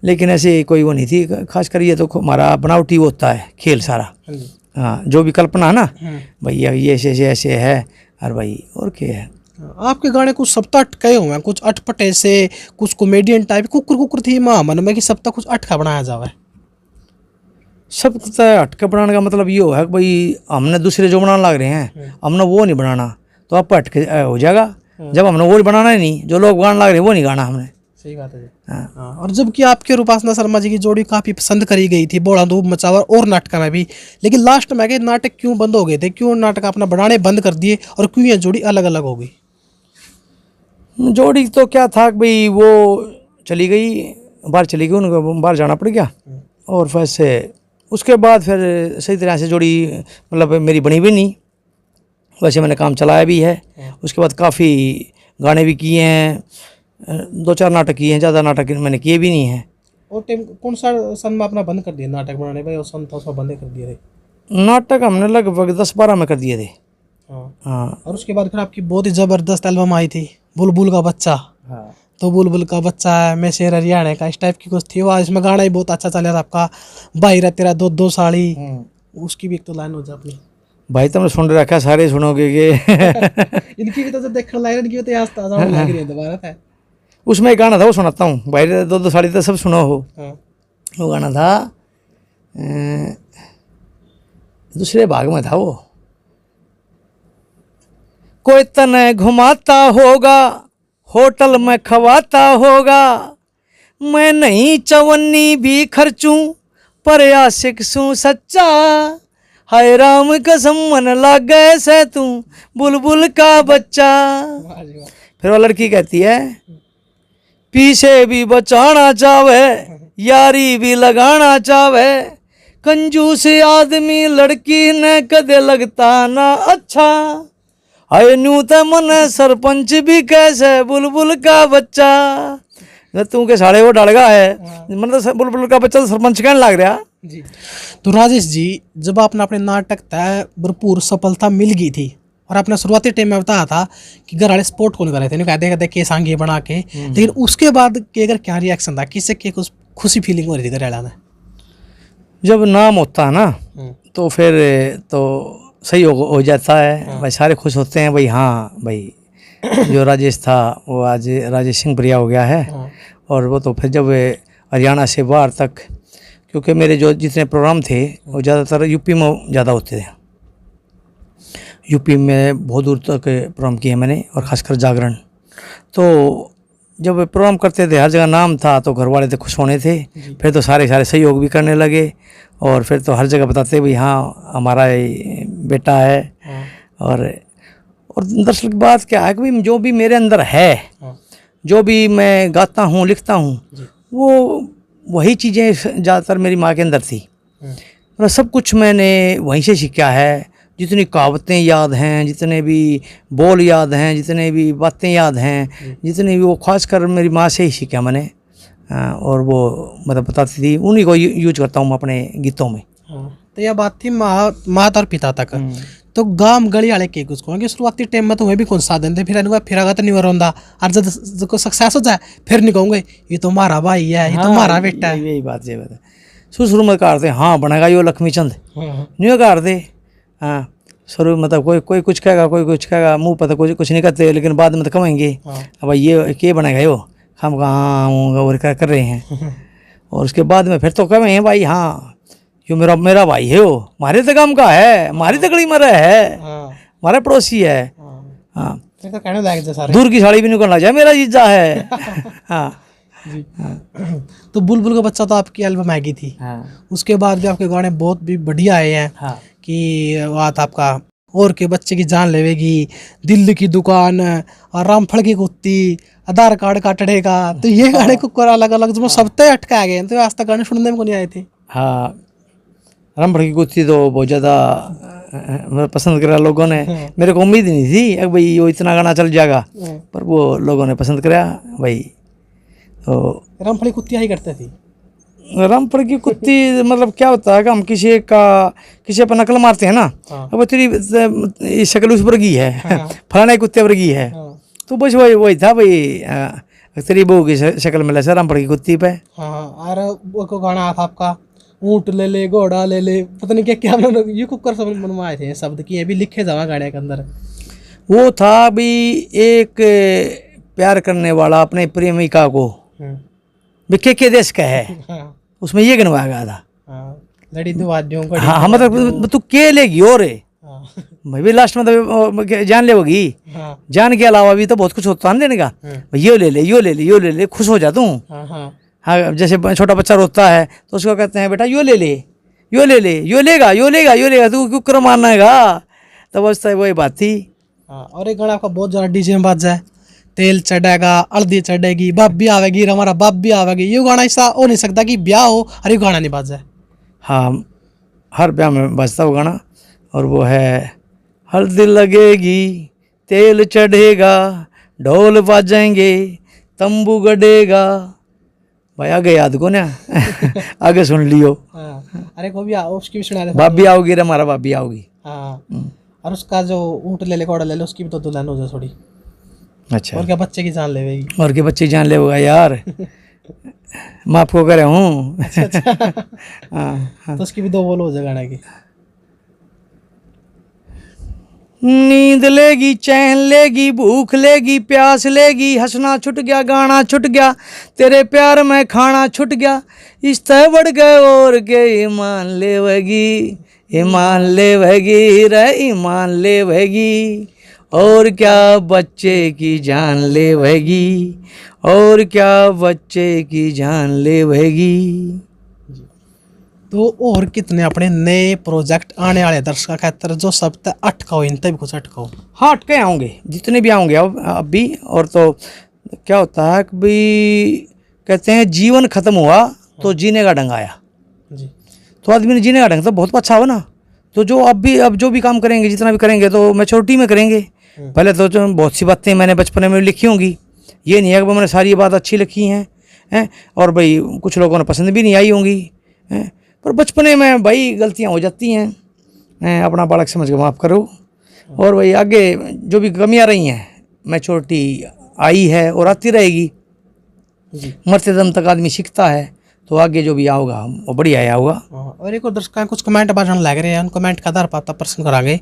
लेकिन ऐसे कोई वो नहीं थी। खासकर ये तो हमारा बनावटी होता है खेल सारा। हाँ जो भी कल्पना है ना भैया ये ऐसे है और भाई और क्या है। आपके गाने कुछ सप्ताह अटके हुए हैं कुछ अटपटे से कुछ कॉमेडियन टाइप कुकुर कुकुर थी माँ मन में कि सप्ताह कुछ अटका बनाया जावे। सब अटका बनाने का मतलब ये है कि भाई हमने दूसरे जो बनाने लग रहे हैं हमने वो नहीं बनाना तो आप अटके हो जाएगा। जब हमने वो बनाना ही नहीं जो लोग गाने लग रहे हैं वो नहीं गाना हमने। सही बात है। हाँ। और जबकि आपके और उपासना शर्मा जी की जोड़ी काफी पसंद करी गई थी बोड़ा धूप मचावर और नाटक में भी लेकिन लास्ट में नाटक क्यों बंद हो गए थे क्यों नाटक अपना बनाने बंद कर दिए और क्यों ये जोड़ी अलग अलग हो गई। जोड़ी तो क्या था कि भाई वो चली गई बाहर चली गई उनको बाहर जाना पड़ गया और फिर से उसके बाद फिर सही तरह से जोड़ी मतलब मेरी बनी भी नहीं। वैसे मैंने काम चलाया भी है उसके बाद काफ़ी गाने भी किए हैं 2-4 नाटक किए हैं ज़्यादा नाटक मैंने किए भी नहीं हैं। और टाइम कौन सा सन में अपना बंद कर दिया नाटक बनाने भाई और सन तो उसमें बंद कर दिए थे। नाटक हमने लगभग 10-12 में कर दिए थे। हाँ। और उसके बाद फिर आपकी बहुत ही ज़बरदस्त एल्बम आई थी बुलबुल का बच्चा। हाँ तो बुलबुल का बच्चा है मैं शेर हरियाणा का इस टाइप की कुछ थी वो इसमें गाना ही बहुत अच्छा चला था आपका भाई रा तेरा 2-2 साड़ी उसकी भी एक तो लाइन हो जाए अपनी। भाई तुमने सुन रखा सारे सुनोगे कि इनकी भी तो जब देखने लाइन इनकी भी तो याद ताज़ा लग रही है दोबारा था। उसमें एक गाना था वो सुनाता हूँ भाई 2-2 साड़ी तो सब सुनो हो। वो गाना था दूसरे भाग में था वो कोई तने घुमाता होगा होटल में खवाता होगा मैं नहीं चवन्नी भी खर्चूं पर आशिक सूं सच्चा हाय राम कसम मन लग गए से तू बुलबुल का बच्चा। फिर वो लड़की कहती है पीछे भी बचाना चाहे यारी भी लगाना चाहे कंजूस आदमी लड़की ने कदे लगता ना अच्छा हाय न्यू तो मन सरपंच भी कैसे बुलबुल का बच्चा तू के साढ़े वो डालगा है मन तो बुलबुल का बच्चा तो सरपंच कहने लग रहा जी। तो राजेश जी जब आपने अपने नाटक तय भरपूर सफलता मिल गई थी और आपने शुरुआती टाइम में बताया था कि घर वाले सपोर्ट कौन कर रहे थे कहते कहते केस आंगे बना के लेकिन उसके बाद के अगर क्या रिएक्शन था किससे के कुछ खुशी फीलिंग हो रही थी घर वाला में। जब नाम होता है ना तो फिर तो सही हो जाता है भाई सारे खुश होते हैं भाई हाँ भाई जो राजेश था वो आज राजेश सिंह प्रिया हो गया है। और वो तो फिर जब हरियाणा से बाहर तक क्योंकि मेरे जो जितने प्रोग्राम थे वो ज़्यादातर यूपी में ज़्यादा होते थे। यूपी में बहुत दूर तक प्रोग्राम किए मैंने और ख़ासकर जागरण। तो जब प्रोग्राम करते थे हर जगह नाम था तो घर वाले तो खुश होने थे। फिर तो सारे सहयोग भी करने लगे और फिर तो हर जगह बताते भाई हाँ हमारा बेटा है। और दरअसल बात क्या है कि जो भी मेरे अंदर है जो भी मैं गाता हूँ लिखता हूँ वो वही चीज़ें ज़्यादातर मेरी माँ के अंदर थी। और सब कुछ मैंने वहीं से सीखा है। जितनी कहावतें याद हैं जितने भी बोल याद हैं जितने भी बातें याद हैं जितने भी वो खासकर मेरी माँ से ही सीखा मैंने। और वो मतलब बताती थी उन्हीं को यूज करता हूँ मैं अपने गीतों में। तो यह बात थी माता और पिता तक। तो गांव गली वाले के कुछ कहोगे शुरुआती टाइम में तो वह भी कौन साधन थे फिर फिर तो नहीं रोंदा और जब सक्सेस हो जाए फिर नहीं कहूँगे ये तो हमारा भाई है ये तो हमारा बेटा है। यही बात शुरू में करते हाँ बनेगा यो लक्ष्मी चंद न्यू करते हाँ शुरू में मतलब कोई कुछ कहेगा, कोई कुछ कहेगा, मुंह पर तो कुछ नहीं करते, लेकिन बाद में तो कहेंगे अब भाई ये बनाएगा यो, हम कहाँ और क्या कर रहे हैं। और उसके बाद में फिर तो कहेंगे भाई हाँ यो मेरा भाई है, वो हमारे तो काम का है, हमारी तकड़ी मरा है, हमारा पड़ोसी है। हाँ तो कहने लग जाए सारे, दूर की साड़ी भी निकल ना जाए, मेरा जीजा है। हाँ जी। तो बुलबुल का बच्चा तो आपकी एल्बम आएगी थी। हाँ उसके बाद भी आपके गाने बहुत भी बढ़िया आए हैं। हाँ कि बात आपका और के बच्चे की जान लेवेगी, दिल्ली की दुकान और रामफल की कुत्ती, आधार कार्ड काटड़ेगा, तो ये गाने को अलग अलग जो सब तय अटका गए, तो आज तक गाने सुनने में को नहीं आए थे। हाँ रामफल की कुत्ती तो बहुत ज़्यादा पसंद करा लोगों ने, मेरे को उम्मीद नहीं थी अब भाई वो इतना गाना चल जाएगा, पर वो लोगों ने पसंद करा भाई। तो रामफल की कुत्ती ही करते थी। रामफल की कुत्ती मतलब क्या होता है कि हम किसी पर नकल मारते हैं ना, अब तेरी शक्ल उस वर्गी है, फलाने कुत्ते वर्गी है, तो बस वही था भाई, तेरी बहू की शक्ल मिला सर रामफल की कुत्ती पे। हाँ और वो को गाना था आपका, ऊँट ले ले घोड़ा ले ले, पता नहीं क्या क्या ये कुकर सब बनवाए थे शब्द की, ये भी लिखे जावा गाने के अंदर। वो था भी एक प्यार करने वाला अपने प्रेमिका को विखे के देश का है, उसमें ये गनवाया गया था। लड़ी तो वाद्यों को। हाँ मतलब तू के लेगी और भाई भी लास्ट में तो जान ले होगी, जान के अलावा भी तो बहुत कुछ होता है लेने का, यो ले ले यो ले ले यो ले ले, खुश हो जाता हूँ। हाँ जैसे छोटा बच्चा रोता है तो उसको कहते हैं बेटा यो ले ले यो ले ले, यो लेगा यो लेगा यो लेगा, तू क्यों कर मारना है, तो बस वही बात थी। और एक गाना आपका बहुत ज़्यादा डीजे में बाज जाए, तेल चढ़ेगा हल्दी चढ़ेगी, बाप भी आवेगी हमारा बाप भी आवेगी, ये गाना ऐसा हो नहीं सकता कि ब्याह हो और ये गाना नहीं बाज जाए। हाँ हर ब्याह में बजता वो गाना, और वो है हल्दी लगेगी तेल चढ़ेगा ढोल बाजेंगे तंबू गड़ेगा, भाई आगे याद को ना आगे सुन लियो। अरे को भी उसकी भी सुना दे, बाप भी आओगी रे हमारा बाप भी आओगी। हाँ और उसका जो ऊँट ले ले घोड़ा ले ले उसकी भी तो दुल्हन हो जाए थोड़ी। अच्छा और क्या बच्चे की जान लेवेगी, और के बच्चे जान ले होगा यार, माफ को करे हूँ। तो उसकी भी दो बोल हो जाए गाना की। नींद लेगी चैन लेगी भूख लेगी प्यास लेगी, हंसना छुट गया गाना छुट गया, तेरे प्यार में खाना छुट गया, इस तरह बढ़ गए और के ईमान लेवेगी, ईमान लेवेगी रे ईमान लेवेगी, और क्या बच्चे की जान लेवेगी, और क्या बच्चे की जान लेवेगी। तो और कितने अपने नए प्रोजेक्ट आने वाले दर्शकों खातर जो सब तक अटकाओ, इन तक कुछ अटकाओ। हाँ अटके आऊँगे जितने भी आऊँगे अब भी। और तो क्या होता है कि भाई कहते हैं जीवन खत्म हुआ तो जीने का ढंग आया जी। तो आदमी ने जीने का ढंग तो बहुत अच्छा हो ना, तो अब जो भी काम करेंगे जितना भी करेंगे तो मैच्योरिटी में करेंगे। पहले तो जो बहुत सी बातें मैंने बचपन में लिखी होंगी, ये नहीं है कि मैंने सारी बात अच्छी लिखी हैं और भाई कुछ लोगों ने पसंद भी नहीं आई होंगी हैं, पर बचपने में भाई गलतियां हो जाती हैं, अपना बालक समझ के माफ़ करो। और भाई आगे जो भी कमियां रही हैं मैच्योरिटी आई है और आती रहेगी, मरते दम तक आदमी सीखता है, तो आगे जो भी आओगा वो बढ़िया आया होगा। और एक और दर्शक कुछ कमेंट बाजन लग रहे हैं, उन कमेंट का आधार पाता प्रश्न करांगे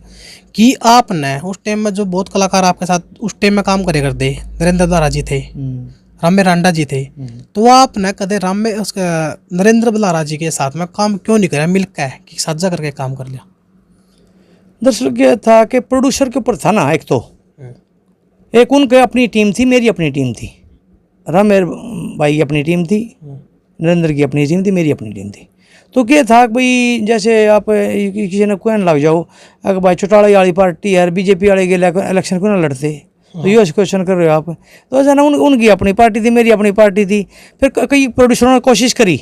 कि आपने उस टाइम में जो बहुत कलाकार आपके साथ उस टाइम में काम करे करते, नरेंद्र बलारा जी थे, रामे रांडा जी थे, तो आपने कदे नरेंद्र बलारा जी के साथ में काम क्यों नहीं कराया, मिलकर है कि साझा करके काम कर लिया? दरअसल क्या था कि प्रोड्यूसर के ऊपर था ना, एक उनके अपनी टीम थी, मेरी अपनी टीम थी, रामेर भाई की अपनी टीम थी, नरेंद्र की अपनी टीम थी, मेरी अपनी टीम थी। तो क्या था कि भाई जैसे आप किसी ने कहने लग जाओ अगर भाई चौटाला वाली पार्टी है बीजेपी वाले के इलेक्शन क्यों ना लड़ते, तो ये क्वेश्चन कर रहे हो आप, तो ऐसा ना उनकी अपनी पार्टी थी मेरी अपनी पार्टी थी। फिर कई प्रोड्यूसरों ने कोशिश करी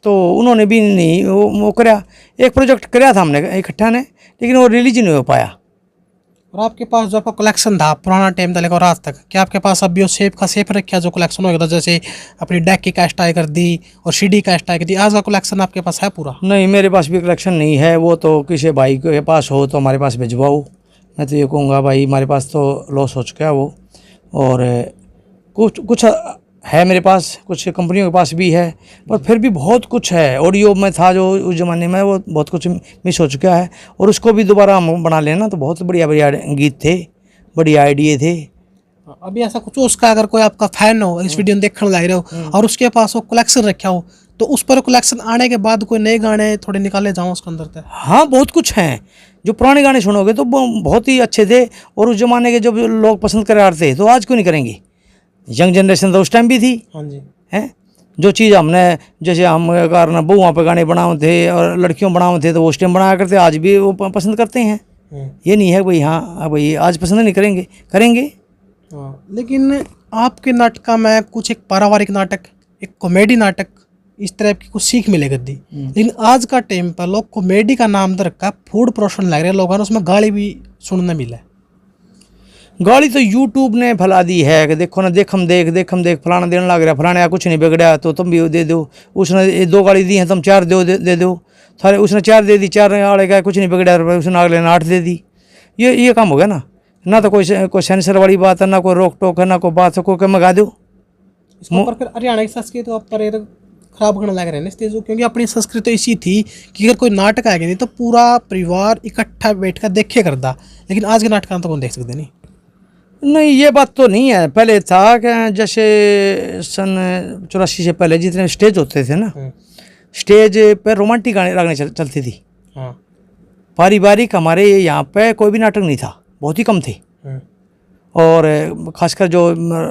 तो उन्होंने भी नहीं वो कराया, एक प्रोजेक्ट कराया था हमने इकट्ठा ने, लेकिन वो रिलीज नहीं हो पाया। और आपके पास जो आपका कलेक्शन था पुराना टाइम था लेकर आज तक, क्या आपके पास अभी वो सेफ का सेफ रखा जो कलेक्शन हो गया था, जैसे अपनी डेक की कैस्ट आई कर दी और सीडी कैस्ट आई कर दी, आज का कलेक्शन आपके पास है पूरा? नहीं, मेरे पास भी कलेक्शन नहीं है, वो तो किसी भाई के पास हो तो हमारे पास भिजवाओ। मैं तो ये कहूँगा भाई हमारे पास तो लॉस हो चुका है वो, और कुछ है मेरे पास, कुछ कंपनियों के पास भी है, पर फिर भी बहुत कुछ है। ऑडियो में था जो उस ज़माने में, वो बहुत कुछ मिस हो चुका है, और उसको भी दोबारा हम बना लेना तो बहुत बढ़िया बढ़िया गीत थे, बढ़िया आइडिया थे। अभी ऐसा कुछ हो उसका, अगर कोई आपका फैन हो, इस वीडियो में देखने लग रहे हो और उसके पास वो कलेक्शन रखा हो, तो उस पर कलेक्शन आने के बाद कोई नए गाने थोड़े निकाले जाओ उसके अंदर से? हाँ, बहुत कुछ हैं। जो पुराने गाने सुनोगे तो बहुत ही अच्छे थे, और उस ज़माने के जब लोग पसंद कर रहे थे तो आज क्यों नहीं करेंगे। यंग जनरेशन तो उस टाइम भी थी, हाँ जी। हैं। जो चीज़ हमने, जैसे हम कारण बहुओं पे गाने बनाए थे और लड़कियों बनाए थे, तो वो उस टाइम बनाया करते, आज भी वो पसंद करते हैं। ये नहीं है भाई हाँ भाई आज पसंद नहीं करेंगे, करेंगे। हाँ, लेकिन आपके नाटक में कुछ एक पारिवारिक नाटक, एक कॉमेडी नाटक, इस तरह की कुछ सीख मिलेगी दी। लेकिन आज का टाइम पर लोग कॉमेडी का नाम तो रखा, फूड प्रोडक्शन लग रहे हैं लोगों ने, उसमें गाली भी सुनने मिला है। गाली तो यूट्यूब ने फैला दी है कि देखो ना, देखम देख फलाना देने लग रहा, फलाने कुछ नहीं बिगड़ा तो तुम भी दे दो। उसने 2 गाली दी हैं, तुम 4 दे दो सारे। उसने 4 दे दी, 4 वाले का कुछ नहीं बिगड़ा, उसने अगले ने 8 दे दी। ये काम हो गया ना तो कोई सेंसर वाली बात है, ना कोई रोक टोक है, ना कोई बात है, कोई मंगा दो। इसके ऊपर फिर हरियाणा की संस्कृति तो आप पर ये तो खराब करने लग रहे हैं इस तेज़, क्योंकि अपनी संस्कृति तो इसी थी कि अगर कोई नाटक आएगा नहीं तो पूरा परिवार इकट्ठा बैठ कर देखे करता, लेकिन आज के नाटक तो कौन देख सकते नहीं, ये बात तो नहीं है। पहले था कि जैसे सन 84 से पहले जितने स्टेज होते थे ना, स्टेज पे रोमांटिक गाने चलती थी। हाँ। पारिवारिक हमारे यहाँ पे कोई भी नाटक नहीं था, बहुत ही कम थे। और खासकर जो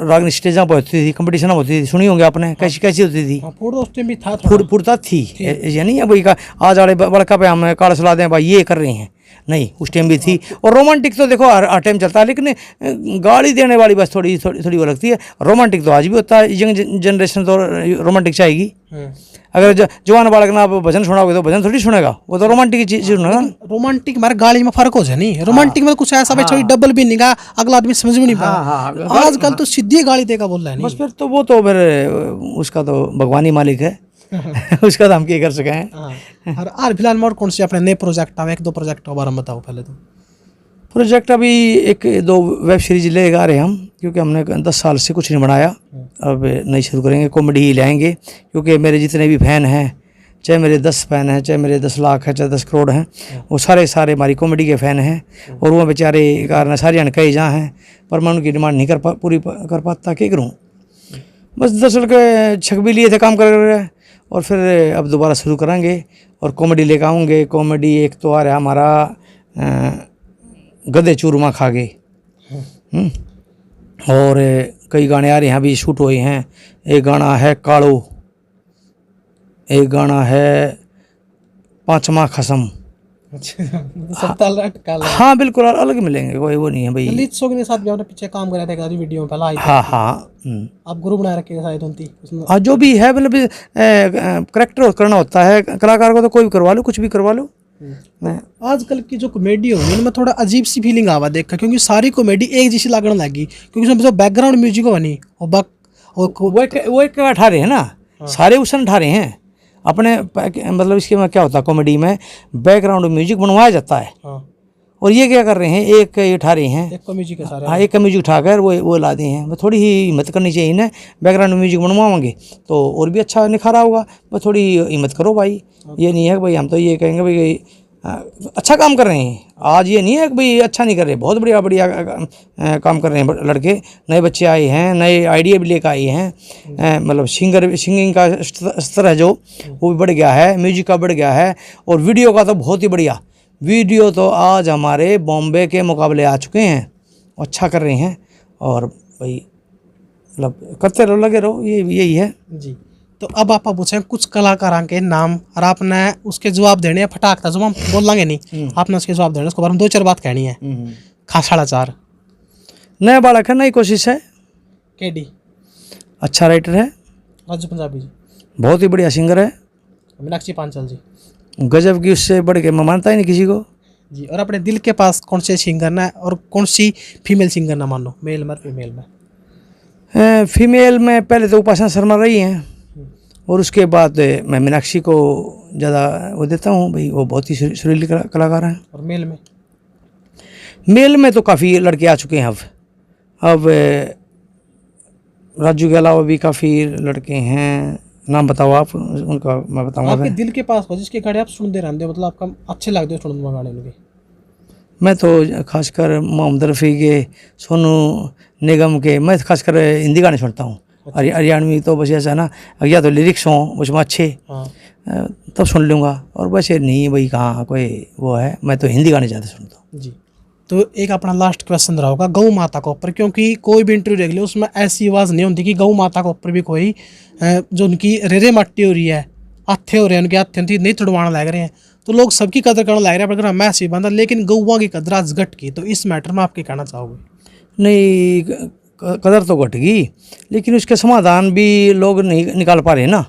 रागनी स्टेजा पर होती थी, कंपटीशन होती थी, सुनी होंगे आपने, कैसी कैसी होती थी। फूड उस टाइम भी था, फुड़ता थी, यानी भाई का आज वाले बड़का पे हम काड़ सला दें भाई ये कर रहे हैं, नहीं उस टाइम भी थी। और रोमांटिक तो देखो हर टाइम चलता है, लेकिन गाली देने वाली बस थोड़ी वो लगती है। रोमांटिक तो आज भी होता है, यंग जनरेशन तो रोमांटिक चाहेगी। अगर जवान बालक ना आप भजन सुनाओगे तो भजन थोड़ी सुनेगा, वो तो रोमांटिक की चीज सुनेगा। रोमांटिक हमारे गाली में फर्क हो जाए नहीं, रोमांटिक में कुछ ऐसा भाई थोड़ी डबल भी नहीं गा, अगला आदमी समझ में नहीं पाया। आजकल तो सीधी गाली देगा बोल रहा है। बस फिर तो वो तो फिर उसका तो भगवान ही मालिक है। उसका तो हम क्या कर सके हैं। और फिलहाल में और कौन से अपने नए प्रोजेक्ट आवे, 1-2 प्रोजेक्ट के बारे में बताओ पहले तो। प्रोजेक्ट अभी 1-2 वेब सीरीज ले आ रहे हम, क्योंकि हमने 10 साल से कुछ नहीं बनाया, अब नई शुरू करेंगे। कॉमेडी ही लाएंगे, क्योंकि मेरे जितने भी फैन हैं, चाहे मेरे 10 फैन हैं, चाहे मेरे 10 लाख हैं, चाहे 10 करोड़ हैं, वो सारे हमारी कॉमेडी के फ़ैन हैं। और वो बेचारे कारण सारे कई जहाँ हैं, पर मैं उनकी डिमांड नहीं पूरी कर पाता, क्या करूँ। बस दरअसल के छक भी लिए थे काम कर रहे, और फिर अब दोबारा शुरू करेंगे और कॉमेडी लेकर आऊँगे। कॉमेडी एक तो आ रहा है हमारा गधे चूरमा खा गए, और कई गाने आ रहे हैं, अभी शूट हुए हैं। एक गाना है कालो, एक गाना है 5वां खसम। हाँ बिल्कुल अलग मिलेंगे, कोई वो नहीं है भाई। ललित सोग के साथ भी आपने पीछे काम करा था, वीडियो में पहला आई थी। हाँ आप गुरु बना रखे शायद उनकी। हाँ, जो भी है मतलब करेक्टर करना होता है, कलाकार को तो कोई भी करवा लो, कुछ भी करवा लो। आजकल की जो कॉमेडी होगी उनमें थोड़ा अजीब सी फीलिंग आवा देखा, क्योंकि सारी कॉमेडी एक जैसी लगने लगी, क्योंकि उसमें जो बैकग्राउंड म्यूजिक बनी वो एक उठा रहे हैं ना, सारे उसन उठा रहे हैं अपने। मतलब इसके में क्या होता है, कॉमेडी में बैकग्राउंड म्यूजिक बनवाया जाता है। और ये क्या कर रहे हैं, एक उठा रहे हैं, एक म्यूजिक है सारे। हाँ, एक म्यूजिक उठाकर वो ला दिए हैं। थोड़ी ही हिम्मत करनी चाहिए ना, बैकग्राउंड म्यूजिक बनवाओगे तो और भी अच्छा निखारा होगा। बस थोड़ी हिम्मत करो भाई। ये नहीं है कि भाई हम तो ये कहेंगे भाई अच्छा काम कर रहे हैं। आज ये नहीं है कि भाई अच्छा नहीं कर रहे, बहुत बढ़िया बढ़िया काम कर रहे हैं लड़के। नए बच्चे आए हैं, नए आइडिया भी लेकर आए हैं। मतलब सिंगिंग का स्तर है जो वो भी बढ़ गया है, म्यूजिक का बढ़ गया है, और वीडियो का तो बहुत ही बढ़िया। वीडियो तो आज हमारे बॉम्बे के मुकाबले आ चुके हैं, अच्छा कर रहे हैं। और भाई मतलब करते रहो, लगे रहो, यही है जी। तो अब आप पूछें कुछ कलाकारों के नाम, और आपने उसके जवाब देने हैं फटाक था, जो हम बोल लांगे नहीं, आपने उसके जवाब देने, उसके बारे में 2-4 बात कहनी है। खासाड़ा 4 नया बालक है, नई कोशिश है। केडी अच्छा राइटर है। राजू पंजाबी जी बहुत ही बढ़िया सिंगर है। मीनाक्षी पांचाल जी गजब की, उससे बढ़ के मैं मानता ही नहीं किसी को जी। और अपने दिल के पास कौन से सिंगर ना, और कौन सी फीमेल सिंगर ना मानो, मेल में फीमेल में? फीमेल में पहले तो उपासना शर्मा रही हैं, और उसके बाद मैं मीनाक्षी को ज़्यादा वो देता हूँ भाई, वो बहुत ही सुरीली कलाकार हैं। और मेल में तो काफ़ी लड़के आ चुके हैं अब राजू के अलावा भी काफ़ी लड़के हैं, नाम बताओ आप उनका, मैं बताऊंगा आपके फिर। दिल के पास हो जिसके गाने आप सुनते रहते हो, मतलब आपका अच्छे लगते हो सुनने में गाने उनके? मैं तो खासकर मोहम्मद रफ़ी के, सोनू निगम के, मैं खासकर हिंदी गाने सुनता हूँ। हरियाणवी तो बस ऐसा ना, या तो लिरिक्स हों उसमें अच्छे हाँ तब सुन लूँगा, और वैसे नहीं भाई कहाँ कोई वो है, मैं तो हिंदी गाने ज़्यादा सुनता हूँ। जी। तो एक अपना लास्ट क्वेश्चन रहा होगा गौ माता के ऊपर, क्योंकि कोई भी इंटरव्यू देख लो उसमें ऐसी आवाज़ नहीं होती कि गौ माता के ऊपर भी कोई जो उनकी रेरे मट्टी हो रही है, हाथे हो रहे हैं उनके, हाथे उनकी नहीं तुड़वाना लग रहे हैं, तो लोग सबकी कदर करने लग रहे हैं, पर मैं ऐसी बंदा, लेकिन गौवा की कदर आज घट की, तो इस मैटर में आप क्या कहना चाहोगे? नहीं, कदर तो घट गई, लेकिन उसके समाधान भी लोग नहीं निकाल पा रहे ना।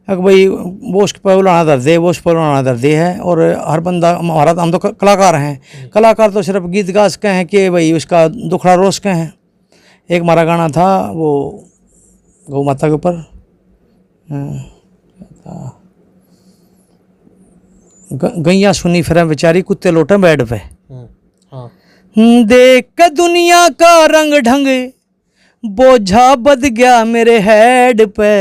अगर भाई वो उस पर उलाना दर्द है, वो उस पर उलाना दर्द है, और हर बंदा, हमारा हम तो कलाकार हैं, कलाकार तो सिर्फ गीत गा सके हैं कि भाई उसका दुखड़ा रो सके हैं। एक हमारा गाना था वो गौ माता के ऊपर, गैया सुनी फिर बेचारी, कुत्ते लौटे बेड पे। हाँ देख के दुनिया का रंग ढंग, बोझा बद गया मेरे हेड पे,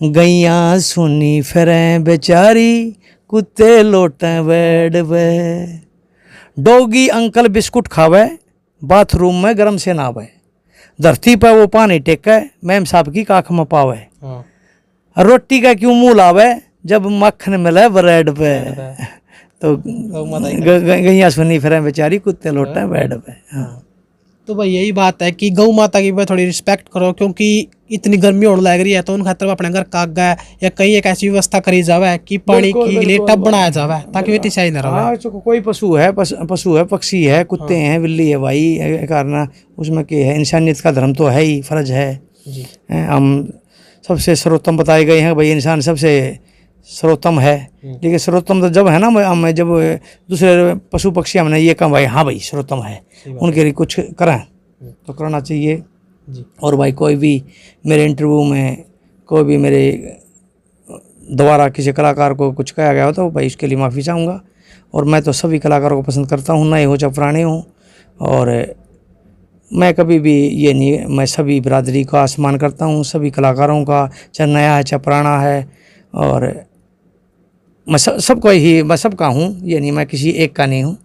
गैया सुनी फिर बेचारी, कुत्ते लौटे बेड पे। डोगी अंकल बिस्कुट खावे, बाथरूम में गरम से नहावे, धरती पे वो पानी टेके, मैम साहब की काख में पावे, हाँ रोटी का क्यों मुंह लावे, जब मक्खन मिले ब्रेड पे। तो गैया सुनी फिर बेचारी, कुत्ते लौटे बेड पे। हाँ। तो भाई यही बात है कि गौ माता की भी थोड़ी रिस्पेक्ट करो, क्योंकि इतनी गर्मी होने लग रही है, तो उन खातर अपने घर कागा या कहीं एक ऐसी व्यवस्था करी जावे कि पानी के लिए टब बनाया जावे, ताकि वे तिशाई न रहे। हाँ, कोई पशु है, पशु है, पक्षी है, कुत्ते हैं, बिल्ली है भाई, कारण उसमें क्या है, इंसानियत का धर्म तो है ही, फर्ज है। जी। हम सबसे सर्वोत्तम बताए गए हैं भाई, इंसान सबसे सर्वोत्तम है, लेकिन सर्वोत्तम तो जब है ना, हम जब दूसरे पशु पक्षी हमने ये कहा भाई हाँ भाई सर्वोत्तम है, उनके लिए कुछ करें तो करना चाहिए। जी। और भाई कोई भी मेरे इंटरव्यू में कोई भी मेरे द्वारा किसी कलाकार को कुछ कहा गया हो तो भाई उसके लिए माफ़ी चाहूँगा। और मैं तो सभी कलाकारों को पसंद करता हूँ, नए हो चाहे पुराने हों, और मैं कभी भी ये नहीं, मैं सभी बिरादरी का सम्मान करता हूँ, सभी कलाकारों का, चाहे नया है चाहे पुराना है, और मैं सबको ही, मैं सबका हूँ, ये नहीं मैं किसी एक का नहीं हूँ,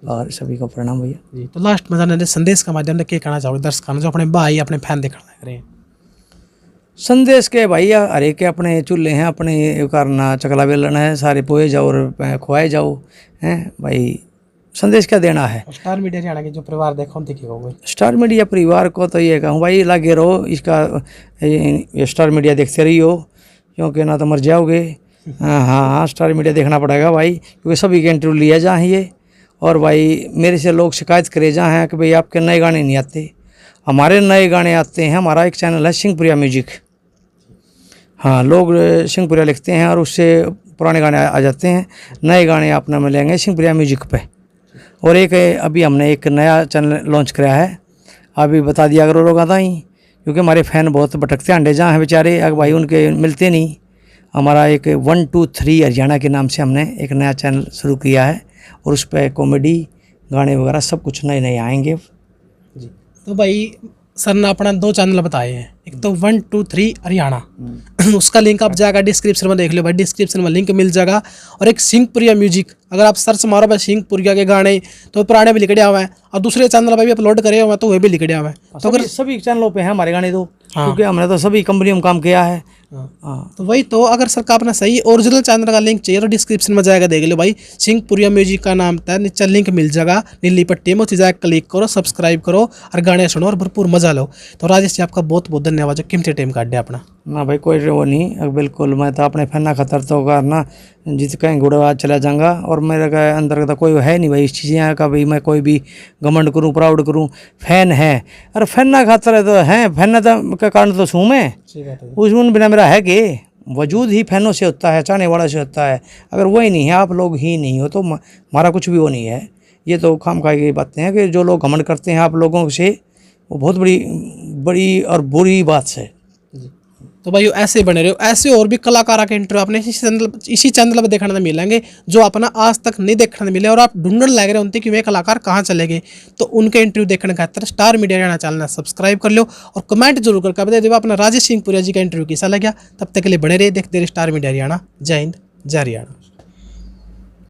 और सभी को प्रणाम भैया। जी। तो लास्ट में जाने संदेश का माध्यम से क्या कहना चाहोगे दर्शकों जो अपने भाई अपने फैन देखना लग रहे हैं? संदेश के भैया, हरे के अपने चूल्हे हैं, अपने करना चकला बेलन है, सारे पोए जाओ और खुआए जाओ, हैं भाई, संदेश क्या देना है। स्टार मीडिया हरियाणा के जो परिवार देखो उनकी क्या कहोगे? स्टार मीडिया परिवार को तो ये कहूँ भाई, लगे रहो इसका, ये स्टार मीडिया देखते रही हो, क्योंकि ना तो मर जाओगे। हाँ हाँ, स्टार मीडिया देखना पड़ेगा भाई, क्योंकि सभी के इंटरव्यू लिया जहाँ ये, और भाई मेरे से लोग शिकायत करे जहाँ हैं कि भाई आपके नए गाने नहीं आते, हमारे नए गाने आते हैं। हमारा एक चैनल है सिंहपुरिया म्यूजिक, हाँ, लोग सिंहपुरिया लिखते हैं और उससे पुराने गाने आ जाते हैं, नए गाने आपने मिलेंगे सिंहपुरिया म्यूजिक पे। और एक अभी हमने एक नया चैनल लॉन्च कराया है, अभी बता दिया करो लोग आता ही, क्योंकि हमारे फ़ैन बहुत भटकते अंडे जहाँ हैं बेचारे, अगर भाई उनके मिलते नहीं। हमारा एक 1 2 3 हरियाणा के नाम से हमने एक नया चैनल शुरू किया है, और उस पर कॉमेडी गाने वगैरह सब कुछ नए नए आएंगे। जी। तो भाई सर ने अपना 2 चैनल बताए हैं, एक तो 1 2 3 हरियाणा, उसका लिंक आप जाकर डिस्क्रिप्शन में देख लो भाई, डिस्क्रिप्शन में लिंक मिल जाएगा। और एक सिंहपुरिया म्यूजिक, अगर आप सर्च मारो भाई सिंहपुरिया के गाने तो पुराने भी लिखे हुए हैं, और दूसरे चैनल पर भी अपलोड करे हुए हैं तो वे भी लिखे हुए हैं। तो अगर सभी चैनलों पे हैं हमारे गाने तो, हाँ। क्योंकि हमने तो सभी कंपनियों में काम किया है। हाँ। तो वही तो, अगर सर का अपना सही ओरिजिनल चैनल का लिंक चाहिए तो डिस्क्रिप्शन में जाएगा देख लो भाई, सिंहपुरिया म्यूजिक का नाम था, नीचे लिंक मिल जाएगा नीली पट्टी में, उसी जाकर क्लिक करो, सब्सक्राइब करो और गाने सुनो और भरपूर मजा लो। तो राजेश जी आपका बहुत बहुत धन्यवाद जो कीमती टाइम काट दिया अपना। ना भाई कोई वो नहीं, बिल्कुल मैं तो अपने फैना खतर तो करना जित कहीं गुड़वा चला जाऊँगा, और मेरे का अंदर का कोई है नहीं भाई इस चीज़ें का भाई मैं कोई भी घमंड करूँ प्राउड करूँ। फैन है, अरे फैना खातर है तो हैं, फैन का कारण तो सूँ मैं, उस बिना मेरा है कि वजूद ही फैनों से होता है, चाहने वाला से होता है। अगर वही नहीं है, आप लोग ही नहीं हो, तो हमारा कुछ भी वो नहीं है। ये तो खामखा की बातें हैं कि जो लोग घमंड करते हैं आप लोगों से, वो बहुत बड़ी और बुरी बात है। तो भाई ऐसे बने रहो, ऐसे और भी कलाकारों के इंटरव्यू अपने इसी चैनल पर देखने को मिलेंगे जो अपना आज तक नहीं देखने को मिले और आप ढूंढने लग रहे होते कि वे कलाकार कहाँ चले गए। तो उनके इंटरव्यू देखने खातर star media Haryana channel subscribe कर लो और कमेंट जरूर करके बता दो अपना राजेश सिंह पुरिया जी का इंटरव्यू कैसा लगा। तब तक के लिए बने रहे, देखते रहे स्टार मीडिया हरियाणा। जय हिंद, जय हरियाणा।